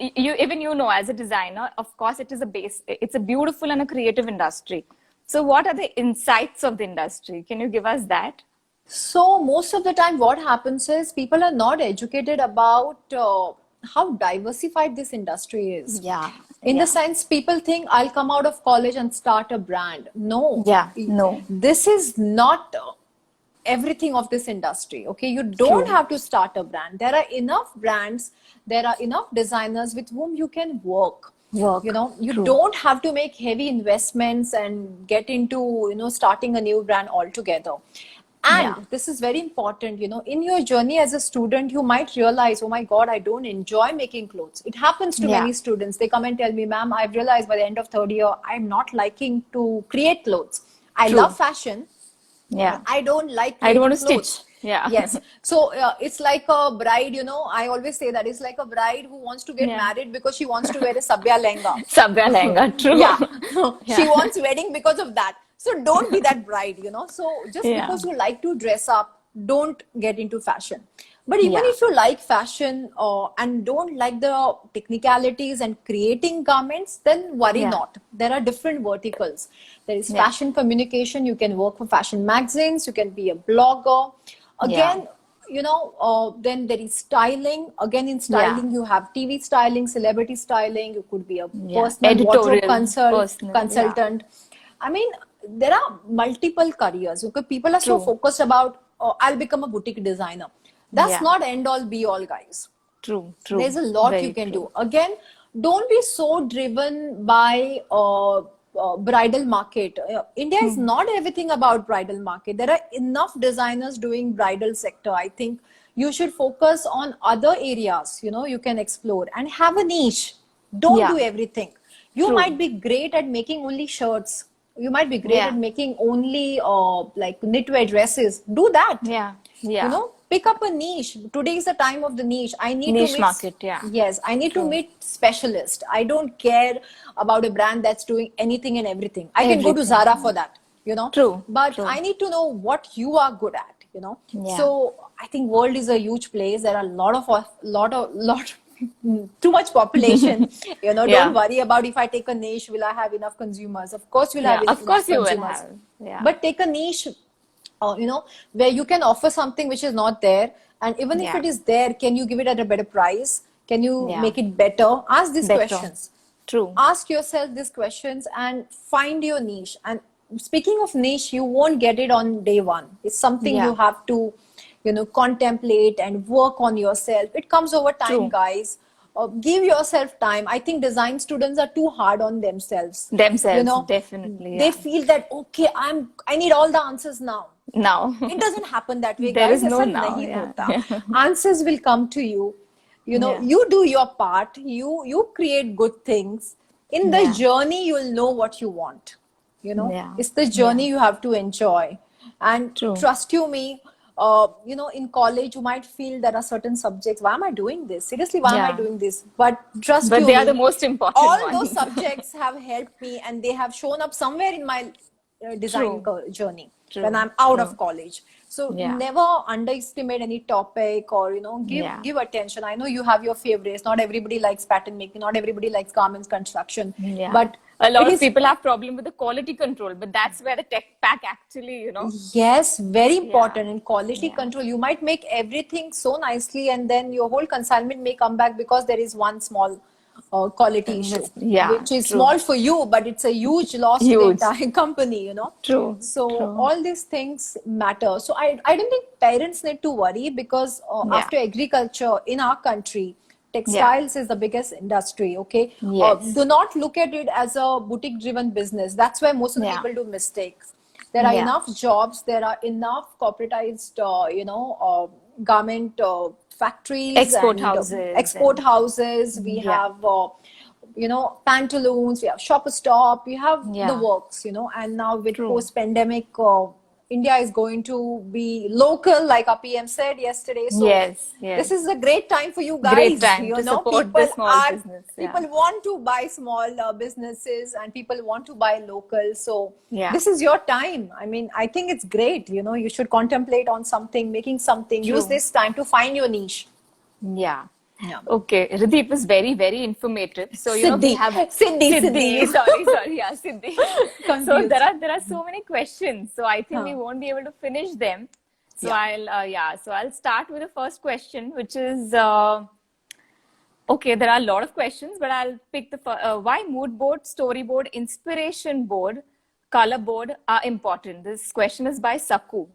you know, as a designer, of course, it's a beautiful and a creative industry. So what are the insights of the industry? Can you give us that? So most of the time, what happens is people are not educated about how diversified this industry is. Yeah. In Yeah. the sense, people think I'll come out of college and start a brand. No. Yeah, no. This is not everything of this industry. Okay, you don't True. have to start a brand. There are enough brands, there are enough designers with whom you can work. You know, you True. don't have to make heavy investments and get into, you know, starting a new brand altogether. And Yeah. this is very important, you know, in your journey as a student, you might realize, oh my God, I don't enjoy making clothes. It happens to Yeah. many students. They come and tell me, ma'am, I've realized by the end of third year, I'm not liking to create clothes. I True. love fashion. Yeah. I don't like I don't creating want to clothes. stitch. Yeah. Yes. So it's like a bride, you know, I always say that it's like a bride who wants to get Yeah. married because she wants to wear a sabya lehenga. Sabya lehenga, true. Yeah. She Yeah. wants wedding because of that. So don't be that bride, you know. So just Yeah. because you like to dress up, don't get into fashion. But even Yeah. if you like fashion and don't like the technicalities and creating garments, then worry Yeah. not. There are different verticals. There is Yeah. fashion communication. You can work for fashion magazines. You can be a blogger. Again, you know, then there is styling. Again, in styling, you have TV styling, celebrity styling. You could be a Yeah. personal wardrobe Editorial, personal, consultant. I mean, there are multiple careers. Okay, people are so True. focused about, oh, I'll become a boutique designer. That's Yeah. not end all be all, guys. True. True. There's a lot Very you can true. do. Again, don't be so driven by bridal market. India is not everything about bridal market. There are enough designers doing bridal sector. I think you should focus on other areas, you know, you can explore and have a niche. Don't Yeah. do everything. You True. might be great at making only shirts. You might be great Yeah. at making only like knitwear dresses. Do that. Yeah. Yeah. You know, pick up a niche. Today is the time of the niche. I need Niche to meet, market, yeah. yes, I need to True. meet specialist. I don't care about a brand that's doing anything and everything. I can go to Everything, Zara for that, you know. True, But true. I need to know what you are good at, you know. Yeah. So I think world is a huge place. There are lot too much population. You know, Yeah. don't worry about if I take a niche, will I have enough consumers? Of course, you'll Yeah, have enough of course you will consumers. have. Yeah. But take a niche, you know, where you can offer something which is not there, and even if Yeah. it is there, can you give it at a better price? Can you Yeah. make it better? Ask these Better. questions. True. Ask yourself these questions and find your niche. And speaking of niche, you won't get it on day one. It's something Yeah. you have to, you know, contemplate and work on yourself. It comes over time, True. guys. Give yourself time. I think design students are too hard on themselves. Themselves, You know, definitely. they Yeah. feel that, okay, I need all the answers now. Now. It doesn't happen that way, There guys. is no ऐसा now, नहीं yeah. होता. Answers will come to you. You know, Yeah. you do your part. You create good things. In the Yeah. journey, you'll know what you want. You know, Yeah. it's the journey you have to enjoy. And True. trust you me, you know, in college, you might feel there are certain subjects. Why am I doing this? Seriously, why am I Yeah. doing this? But trust But you they are me, the most important all ones. those subjects have helped me, and they have shown up somewhere in my design journey True. when I'm out True. of college. So Yeah. never underestimate any topic, or, you know, give attention. I know you have your favorites. Not everybody likes pattern making. Not everybody likes garments construction. Yeah. But a lot it of is- people have problem with the quality control, but that's where the tech pack actually, you know. Yes, very important. Yeah. In quality Yeah. control, you might make everything so nicely, and then your whole consignment may come back because there is one small quality issue, Yeah, which is true. small for you, but it's a huge loss to the Huge. entire company, you know. True, So true. all these things matter. So I don't think parents need to worry, because Yeah. after agriculture in our country, textiles is the biggest industry. Okay. Yes. Do not look at it as a boutique driven business. That's where most of the Yeah. people do mistakes. There are Yeah. enough jobs. There are enough corporatized, you know, garment factories, Export and, houses export and- houses. We Yeah. have, you know, pantaloons. We have Shopper Stop. We have Yeah. the works, you know. And now with True. post-pandemic, India is going to be local, like our PM said yesterday. So Yes, yes. this is a great time for you guys. Great time you to know, support the small business, yeah. People want to buy small businesses, and people want to buy local. So Yeah. this is your time. I mean, I think it's great. You know, you should contemplate on something, making something. True. Use this time to find your niche. Yeah. Yeah. Okay, Riddhi, it was very, very informative. So you know we Siddhi. have Siddhi. sorry, yeah, Siddhi. So Confused. there are so many questions. So I think we won't be able to finish them. So Yeah. I'll start with the first question, which is okay. There are a lot of questions, but I'll pick the why mood board, storyboard, inspiration board, color board are important. This question is by Saku.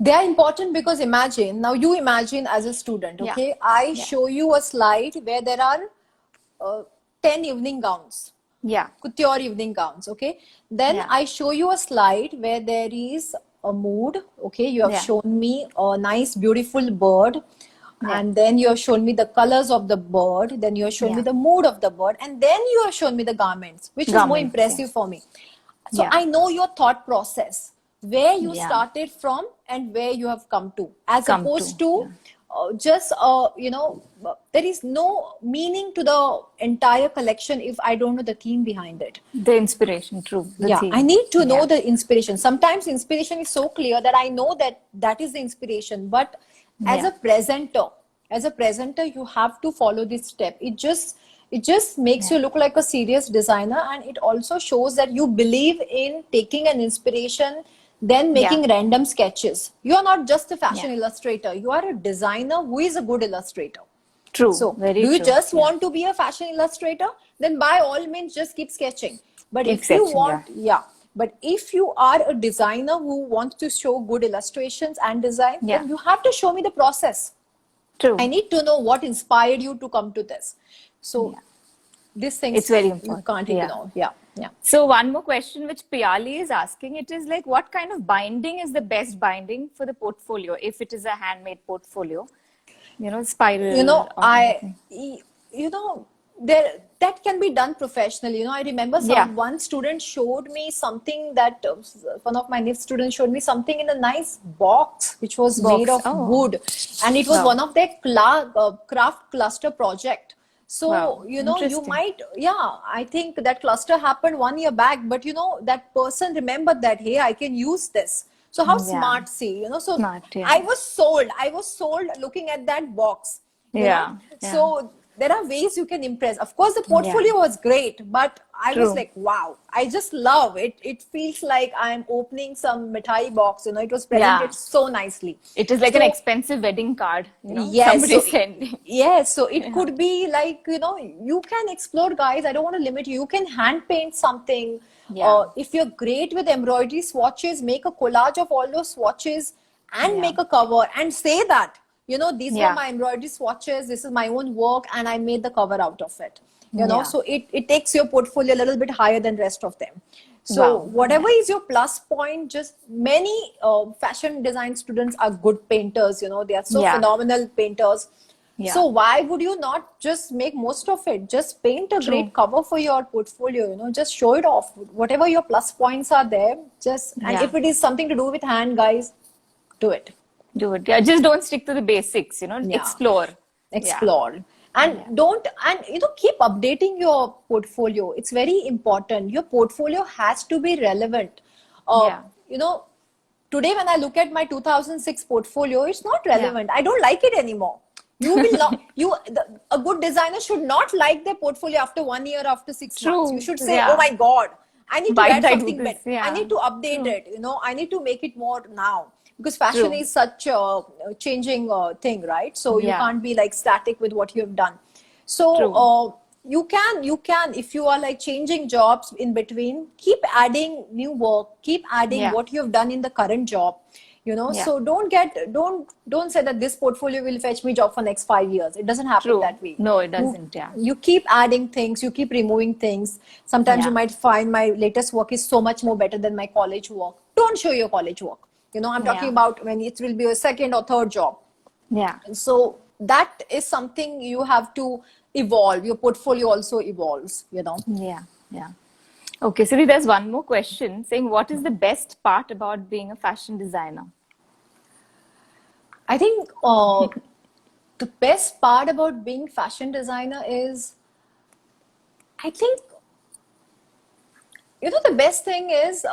They are important because imagine, now you imagine as a student, Yeah. okay? I show you a slide where there are 10 evening gowns, Yeah. couture evening gowns, okay? Then Yeah. I show you a slide where there is a mood, okay? You have Yeah. shown me a nice, beautiful bird. Yeah. And then you have shown me the colors of the bird. Then you have shown me Yeah. the mood of the bird. And then you have shown me the garments, which is more Garments, impressive for me. So Yeah. I know your thought process, where you Yeah. started from and where you have come to, as Come opposed to, to just, you know, there is no meaning to the entire collection if I don't know the theme behind it. The inspiration, true. The Yeah, theme. I need to know Yeah. the inspiration. Sometimes inspiration is so clear that I know that that is the inspiration. But as Yeah. as a presenter, you have to follow this step. It just makes you look like a serious designer, and it also shows that you believe in taking an inspiration, then making random sketches. You are not just a fashion illustrator. You are a designer who is a good illustrator. True. So, Very do you true. just Yeah. want to be a fashion illustrator? Then by all means, just keep sketching. But Keep if you sketching, want, But if you are a designer who wants to show good illustrations and design, Yeah. then you have to show me the process. True. I need to know what inspired you to come to this. So these things It's very you important. can't Yeah. ignore. Yeah. Yeah. So one more question which Piali is asking, it is like, what kind of binding is the best binding for the portfolio if it is a handmade portfolio? Spiral. You know, or anything. you know, there that can be done professionally. You know, I remember Yeah. one student showed me something that one of my NIF students showed me something in a nice box which was made Box. of Oh. wood, and it was Wow. one of their craft cluster project. So, Wow. you know, you Interesting. might, I think that cluster happened 1 year back, but you know, that person remembered that, hey, I can use this. So how Yeah. smart, see, you know, so Smart, yeah. I was sold looking at that box. You Yeah, know? yeah. So there are ways you can impress. Of course, the portfolio was great, but I was True. like, wow, I just love it. It feels like I'm opening some mithai box. You know, it was presented Yeah. so nicely. It is like an So- expensive wedding card, Yes, somebody so sending. yes, so it could be like, you know, you can explore, guys. I don't want to limit you. You can hand paint something. Yeah. If you're great with embroidery swatches, make a collage of all those swatches and Yeah. make a cover and say that, you know, these were Yeah. my embroidery swatches, this is my own work, and I made the cover out of it. You know, Yeah. so it takes your portfolio a little bit higher than rest of them. So Wow. whatever is your plus point, just many fashion design students are good painters, you know, they are so Yeah. phenomenal painters. Yeah. So why would you not just make most of it? Just paint a True. great cover for your portfolio, you know, just show it off. Whatever your plus points are there, and Yeah. if it is something to do with hand, guys, do it. Do it. Yeah, just don't stick to the basics, Yeah. explore. Explore. And you know, keep updating your portfolio. It's very important. Your portfolio has to be relevant. Yeah. You know, today when I look at my 2006 portfolio, it's not relevant. I don't like it anymore. You will not, a good designer should not like their portfolio after 1 year, after 6 True. months. You should say, Yeah. oh my God, I need Why to add did I do something this? better. Yeah. I need to update it. You know, I need to make it more now. Because fashion True. is such a changing thing, right? So you Yeah. can't be like static with what you have done. So True. you can, if you are like changing jobs in between, keep adding new work, keep adding Yeah. what you have done in the current job. You know, Yeah. so don't say that this portfolio will fetch me job for next 5 years. It doesn't happen True. that way. No, it doesn't. Yeah. You keep adding things, you keep removing things. Sometimes you Yeah. might find my latest work is so much more better than my college work. Don't show your college work. You know, I'm talking Yeah. about when it will be a second or third job. Yeah. So that is something you have to evolve. Your portfolio also evolves, you know. Yeah. Yeah. Okay, so there's one more question saying, what is the best part about being a fashion designer? I think the best part about being fashion designer is, I think, you know, the best thing is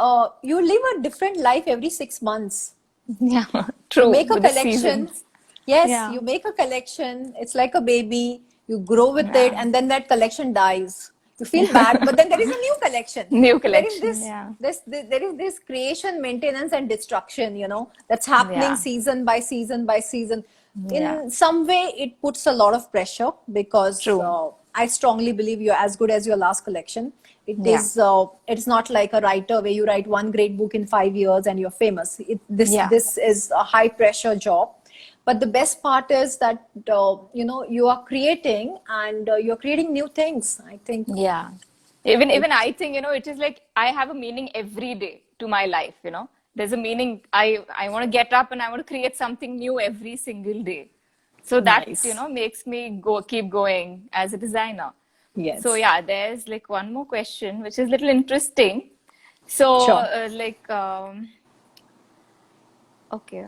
you live a different life every 6 months. Yeah, true. You make a with the collection. seasons. Yes, Yeah. you make a collection. It's like a baby. You grow with Yeah. it, and then that collection dies. You feel bad, but then there is a new collection. New There is collection, yeah. there is this creation, maintenance, and destruction. You know, that's happening Yeah. season by season by season. Yeah. In some way, it puts a lot of pressure because True. I strongly believe you're as good as your last collection. It Yeah. is. It's not like a writer where you write one great book in 5 years and you're famous. Yeah. This is a high pressure job. But the best part is that you know, you are creating and you're creating new things. I think. Yeah. Even I think, it is like I have a meaning every day to my life, There's a meaning. I want to get up and I want to create something new every single day. So that, Nice. makes me keep going as a designer. Yes. So yeah, there's like one more question, which is a little interesting. So Sure. Okay.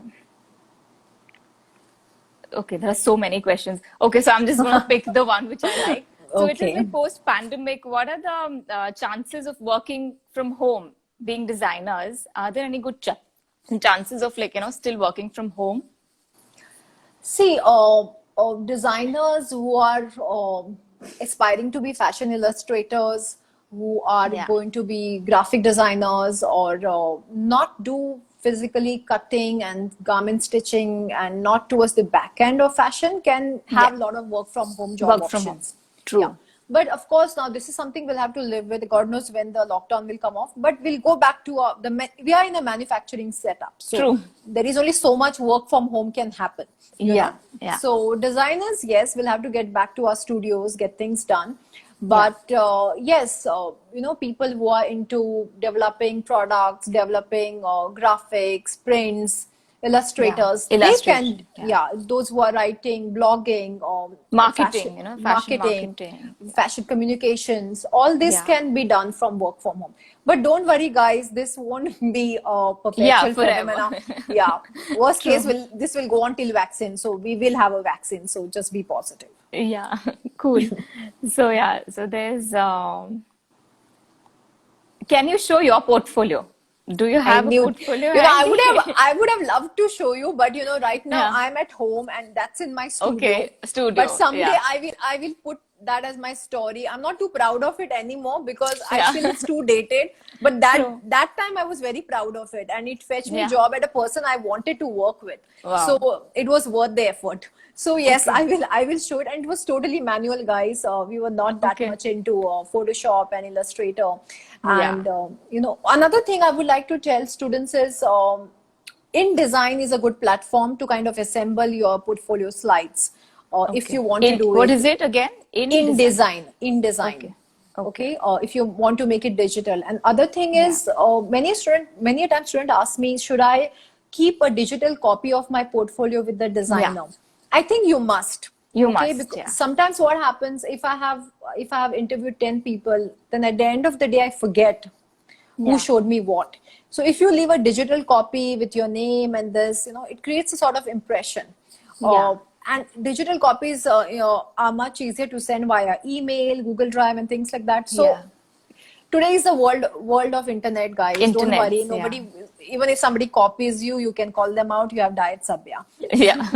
Okay, there are so many questions. Okay, so I'm just going to pick the one which I like. So it is Okay. like post-pandemic, what are the chances of working from home, being designers? Are there any good chances of still working from home? See, designers who are aspiring to be fashion illustrators, who are Yeah. going to be graphic designers, or not do physically cutting and garment stitching and not towards the back end of fashion, can have a lot of work from home job Work from home. options. True. Yeah. But of course, now this is something we'll have to live with. God knows when the lockdown will come off. But we'll go back to we are in a manufacturing setup. So True. there is only so much work from home can happen. you Yeah, know. yeah. So designers, yes, we'll have to get back to our studios, get things done. But yes, people who are into developing products, developing graphics, prints, illustrators, they Illustration, can, those who are writing, blogging, marketing, fashion marketing, marketing. fashion communications, all this Yeah. can be done from work from home. But don't worry, guys, this won't be a perpetual forever. phenomena. Yeah, worst case, this will go on till vaccine. So we will have a vaccine. So just be positive. Yeah, cool. So there's can you show your portfolio? Do you have a portfolio? I would have loved to show you, but right now Yeah. I'm at home and that's in my studio. Okay, studio. But someday yeah. I will put that as my story. I'm not too proud of it anymore because I Yeah. feel it's too dated. But True. that time I was very proud of it, and it fetched me Yeah. a job at a person I wanted to work with. Wow. So it was worth the effort. So yes, I will show it, and it was totally manual, guys. We were not that much into Photoshop and Illustrator. And another thing I would like to tell students is InDesign is a good platform to kind of assemble your portfolio slides. If you want to do what is it again? InDesign. Okay. If you want to make it digital. And other thing is, many a time student asks me, should I keep a digital copy of my portfolio with the designer? I think you must. You must, because sometimes what happens, if I have interviewed 10 people, then at the end of the day I forget who showed me what. So if you leave a digital copy with your name and this, it creates a sort of impression. And digital copies are much easier to send via email, Google Drive and things like that. So today is the world of internet, guys. Don't worry. Nobody, even if somebody copies you, you can call them out. You have diet Sabya. Yeah.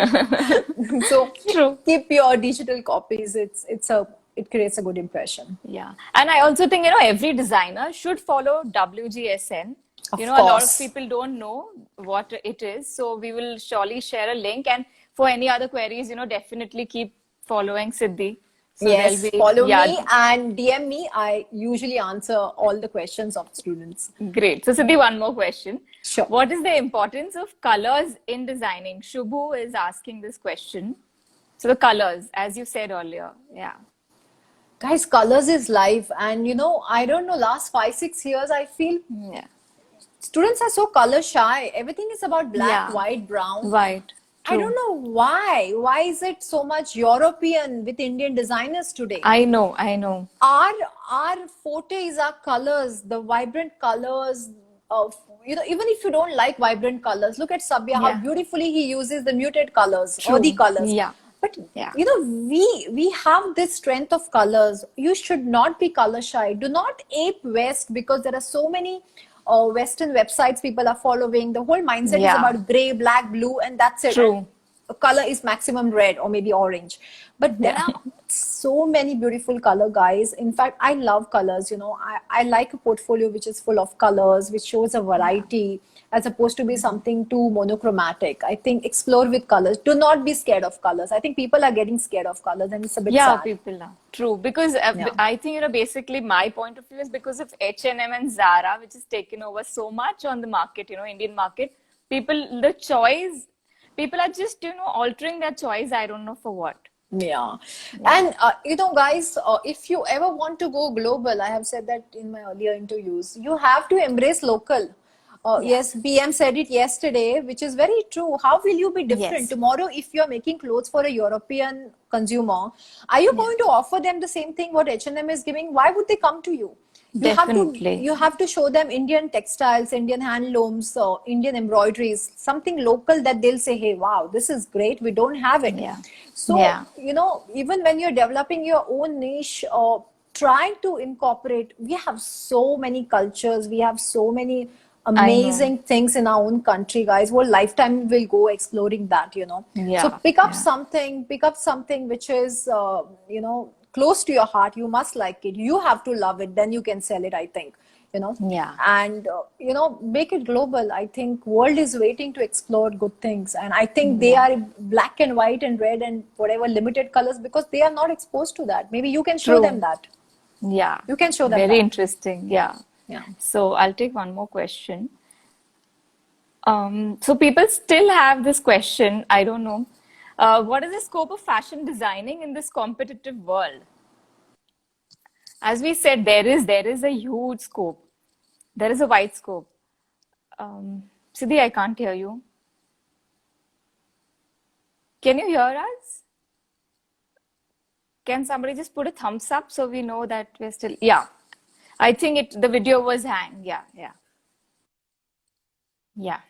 So True. Keep your digital copies. It creates a good impression. Yeah. And I also think, every designer should follow WGSN. Of a lot of course. people don't know what it is. So we will surely share a link. And for any other queries, definitely keep following Siddhi. So yes, follow me and DM me. I usually answer all the questions of students. Great. So Siddhi, one more question. Sure. What is the importance of colors in designing? Shubhu is asking this question. So the colors, as you said earlier. Yeah. Guys, colors is life. And I don't know, last 5-6 years, I feel students are so color shy. Everything is about black, white, brown. White. I don't know why. Why is it so much European with Indian designers today? I know. Our forte is our colors, the vibrant colors of, even if you don't like vibrant colors, look at Sabya, how beautifully he uses the muted colors, earthy colors. Yeah. But, we have this strength of colors. You should not be color shy. Do not ape West, because there are so many Western websites people are following. The whole mindset is about gray, black, blue, and that's it. True. Color is maximum red or maybe orange. But there are so many beautiful color, guys. In fact, I love colors. I like a portfolio which is full of colors, which shows a variety, as opposed to be something too monochromatic. I think explore with colors. Do not be scared of colors. I think people are getting scared of colors, and it's a bit sad. People are. True. Because I think, basically my point of view is because of H&M and Zara, which has taken over so much on the market, Indian market. People are just, altering their choice. I don't know for what. Yeah. And, guys, if you ever want to go global, I have said that in my earlier interviews, you have to embrace local. Yes, BM said it yesterday, which is very true. How will you be different? Tomorrow, if you're making clothes for a European consumer, are you going to offer them the same thing what H&M is giving? Why would they come to you? You have to show them Indian textiles, Indian handlooms, Indian embroideries, something local that they'll say, hey, wow, this is great. We don't have it. So, even when you're developing your own niche, try to incorporate. We have so many cultures. We have so many amazing things in our own country, guys. Whole lifetime will go exploring that, So pick up something which is, close to your heart. You must like it. You have to love it. Then you can sell it, I think. Yeah. and make it global. I think world is waiting to explore good things, and I think they are black and white and red and whatever limited colors because they are not exposed to that. Maybe you can show True. them that. Yeah. You can show them Very that. interesting. Yeah. Yeah. So I'll take one more question. So people still have this question. I don't know. What is the scope of fashion designing in this competitive world? As we said, there is a huge scope. There is a wide scope. Siddhi, I can't hear you. Can you hear us? Can somebody just put a thumbs up so we know that we're still? Yeah. I think the video was hang. Yeah, yeah. Yeah.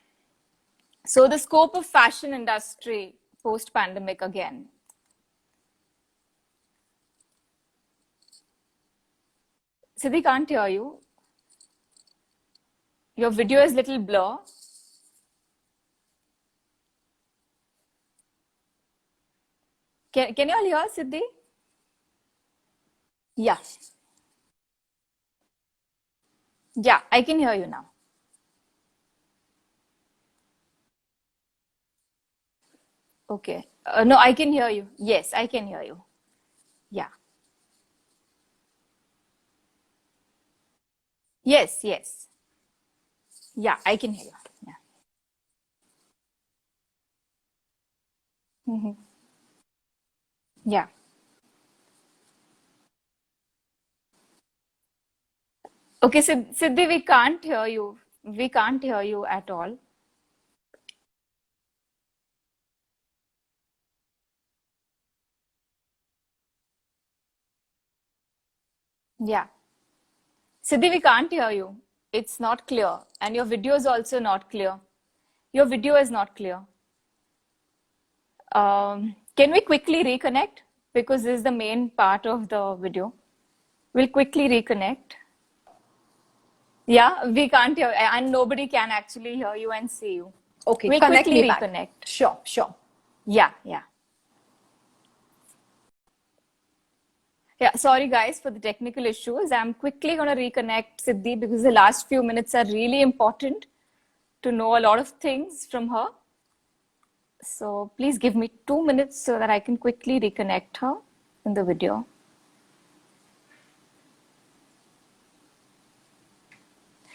So the scope of fashion industry post-pandemic again. Siddhi, can't hear you. Your video is little blur. Can you all hear Siddhi? Yeah. Yeah, I can hear you now. Okay. No, I can hear you. Yes, I can hear you. Yeah. Yes, yes. Yeah, I can hear you. Yeah. Yeah. Okay, Siddhi, we can't hear you. We can't hear you at all. Yeah. Siddhi, we can't hear you. It's not clear. And your video is also not clear. Your video is not clear. Can we quickly reconnect? Because this is the main part of the video. We'll quickly reconnect. Yeah, we can't hear, and nobody can actually hear you and see you. Okay, We'll connect quickly me back. reconnect. Sure, sure. Yeah, yeah. Yeah, sorry guys for the technical issues. I'm quickly going to reconnect Siddhi because the last few minutes are really important to know a lot of things from her. So please give me 2 minutes so that I can quickly reconnect her in the video.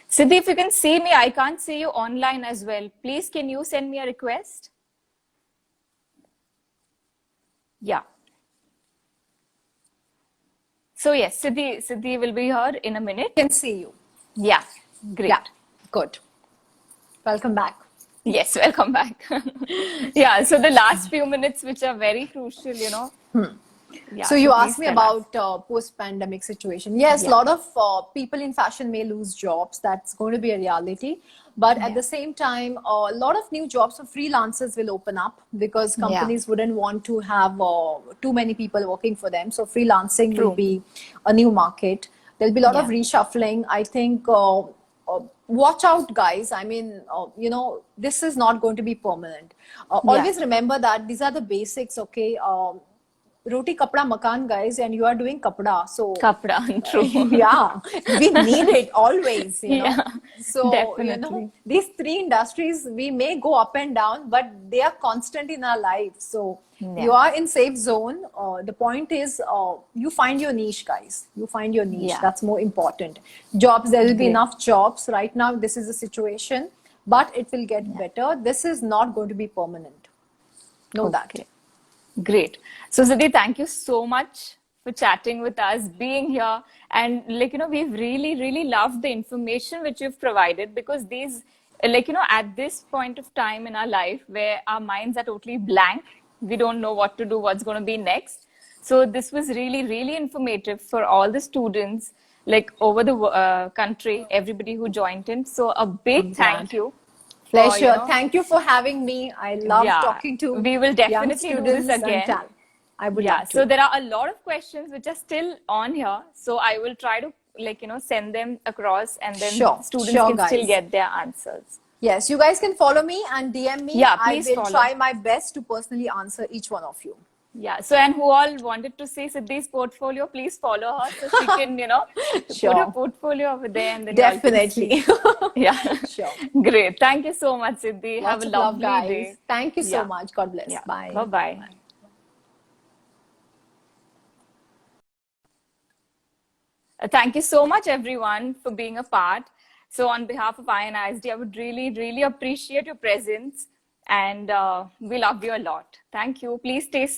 Siddhi, if you can see me, I can't see you online as well. Please, can you send me a request? Yeah. So yes, Siddhi will be here in a minute. Can see you. Yeah, great. Yeah, good. Welcome back. Yes, welcome back. Yeah, so the last few minutes, which are very crucial, Yeah, So you please asked me tell us. about post-pandemic situation. Yes, a Yeah. lot of people in fashion may lose jobs. That's going to be a reality. But at the same time, a lot of new jobs for freelancers will open up because companies wouldn't want to have too many people working for them. So freelancing will True. be a new market. There'll be a lot of Yeah. reshuffling. I think watch out, guys. I mean, this is not going to be permanent. Always remember that these are the basics, okay? Roti kapda makan, guys, and you are doing kapda, so Kapda, true. yeah, we need it always, Yeah, so definitely. these three industries, we may go up and down, but they are constant in our life. So you are in safe zone. The point is, you find your niche, guys. You find your niche. Yeah. That's more important. Jobs, there will be Great. enough jobs right now. This is the situation, but it will get better. This is not going to be permanent. Know that. Okay. Great. So Siddhi, thank you so much for chatting with us, being here. And we've really, really loved the information which you've provided because these, at this point of time in our life where our minds are totally blank, we don't know what to do, what's going to be next. So this was really, really informative for all the students, over the country, everybody who joined in. So a big thank you. Pleasure. Thank you for having me. I love talking to we will definitely young do this students again. and talent. I would love to. So there are a lot of questions which are still on here. So I will try to send them across and then students can guys. still get their answers. Yes, you guys can follow me and DM me. Yeah, please I will follow. try my best to personally answer each one of you. Yeah. So, and who all wanted to see Siddhi's portfolio, please follow her so she can, put Sure. her portfolio over there and then y'all can Definitely. see. Yeah. Sure. Great. Thank you so much, Siddhi. Have Lots a of love, lovely guys. day. Thank you so Yeah. much. God bless. Yeah. Bye. Bye-bye. Thank you so much, everyone, for being a part. So, on behalf of INISD, I would really, really appreciate your presence, and we love you a lot. Thank you. Please stay safe.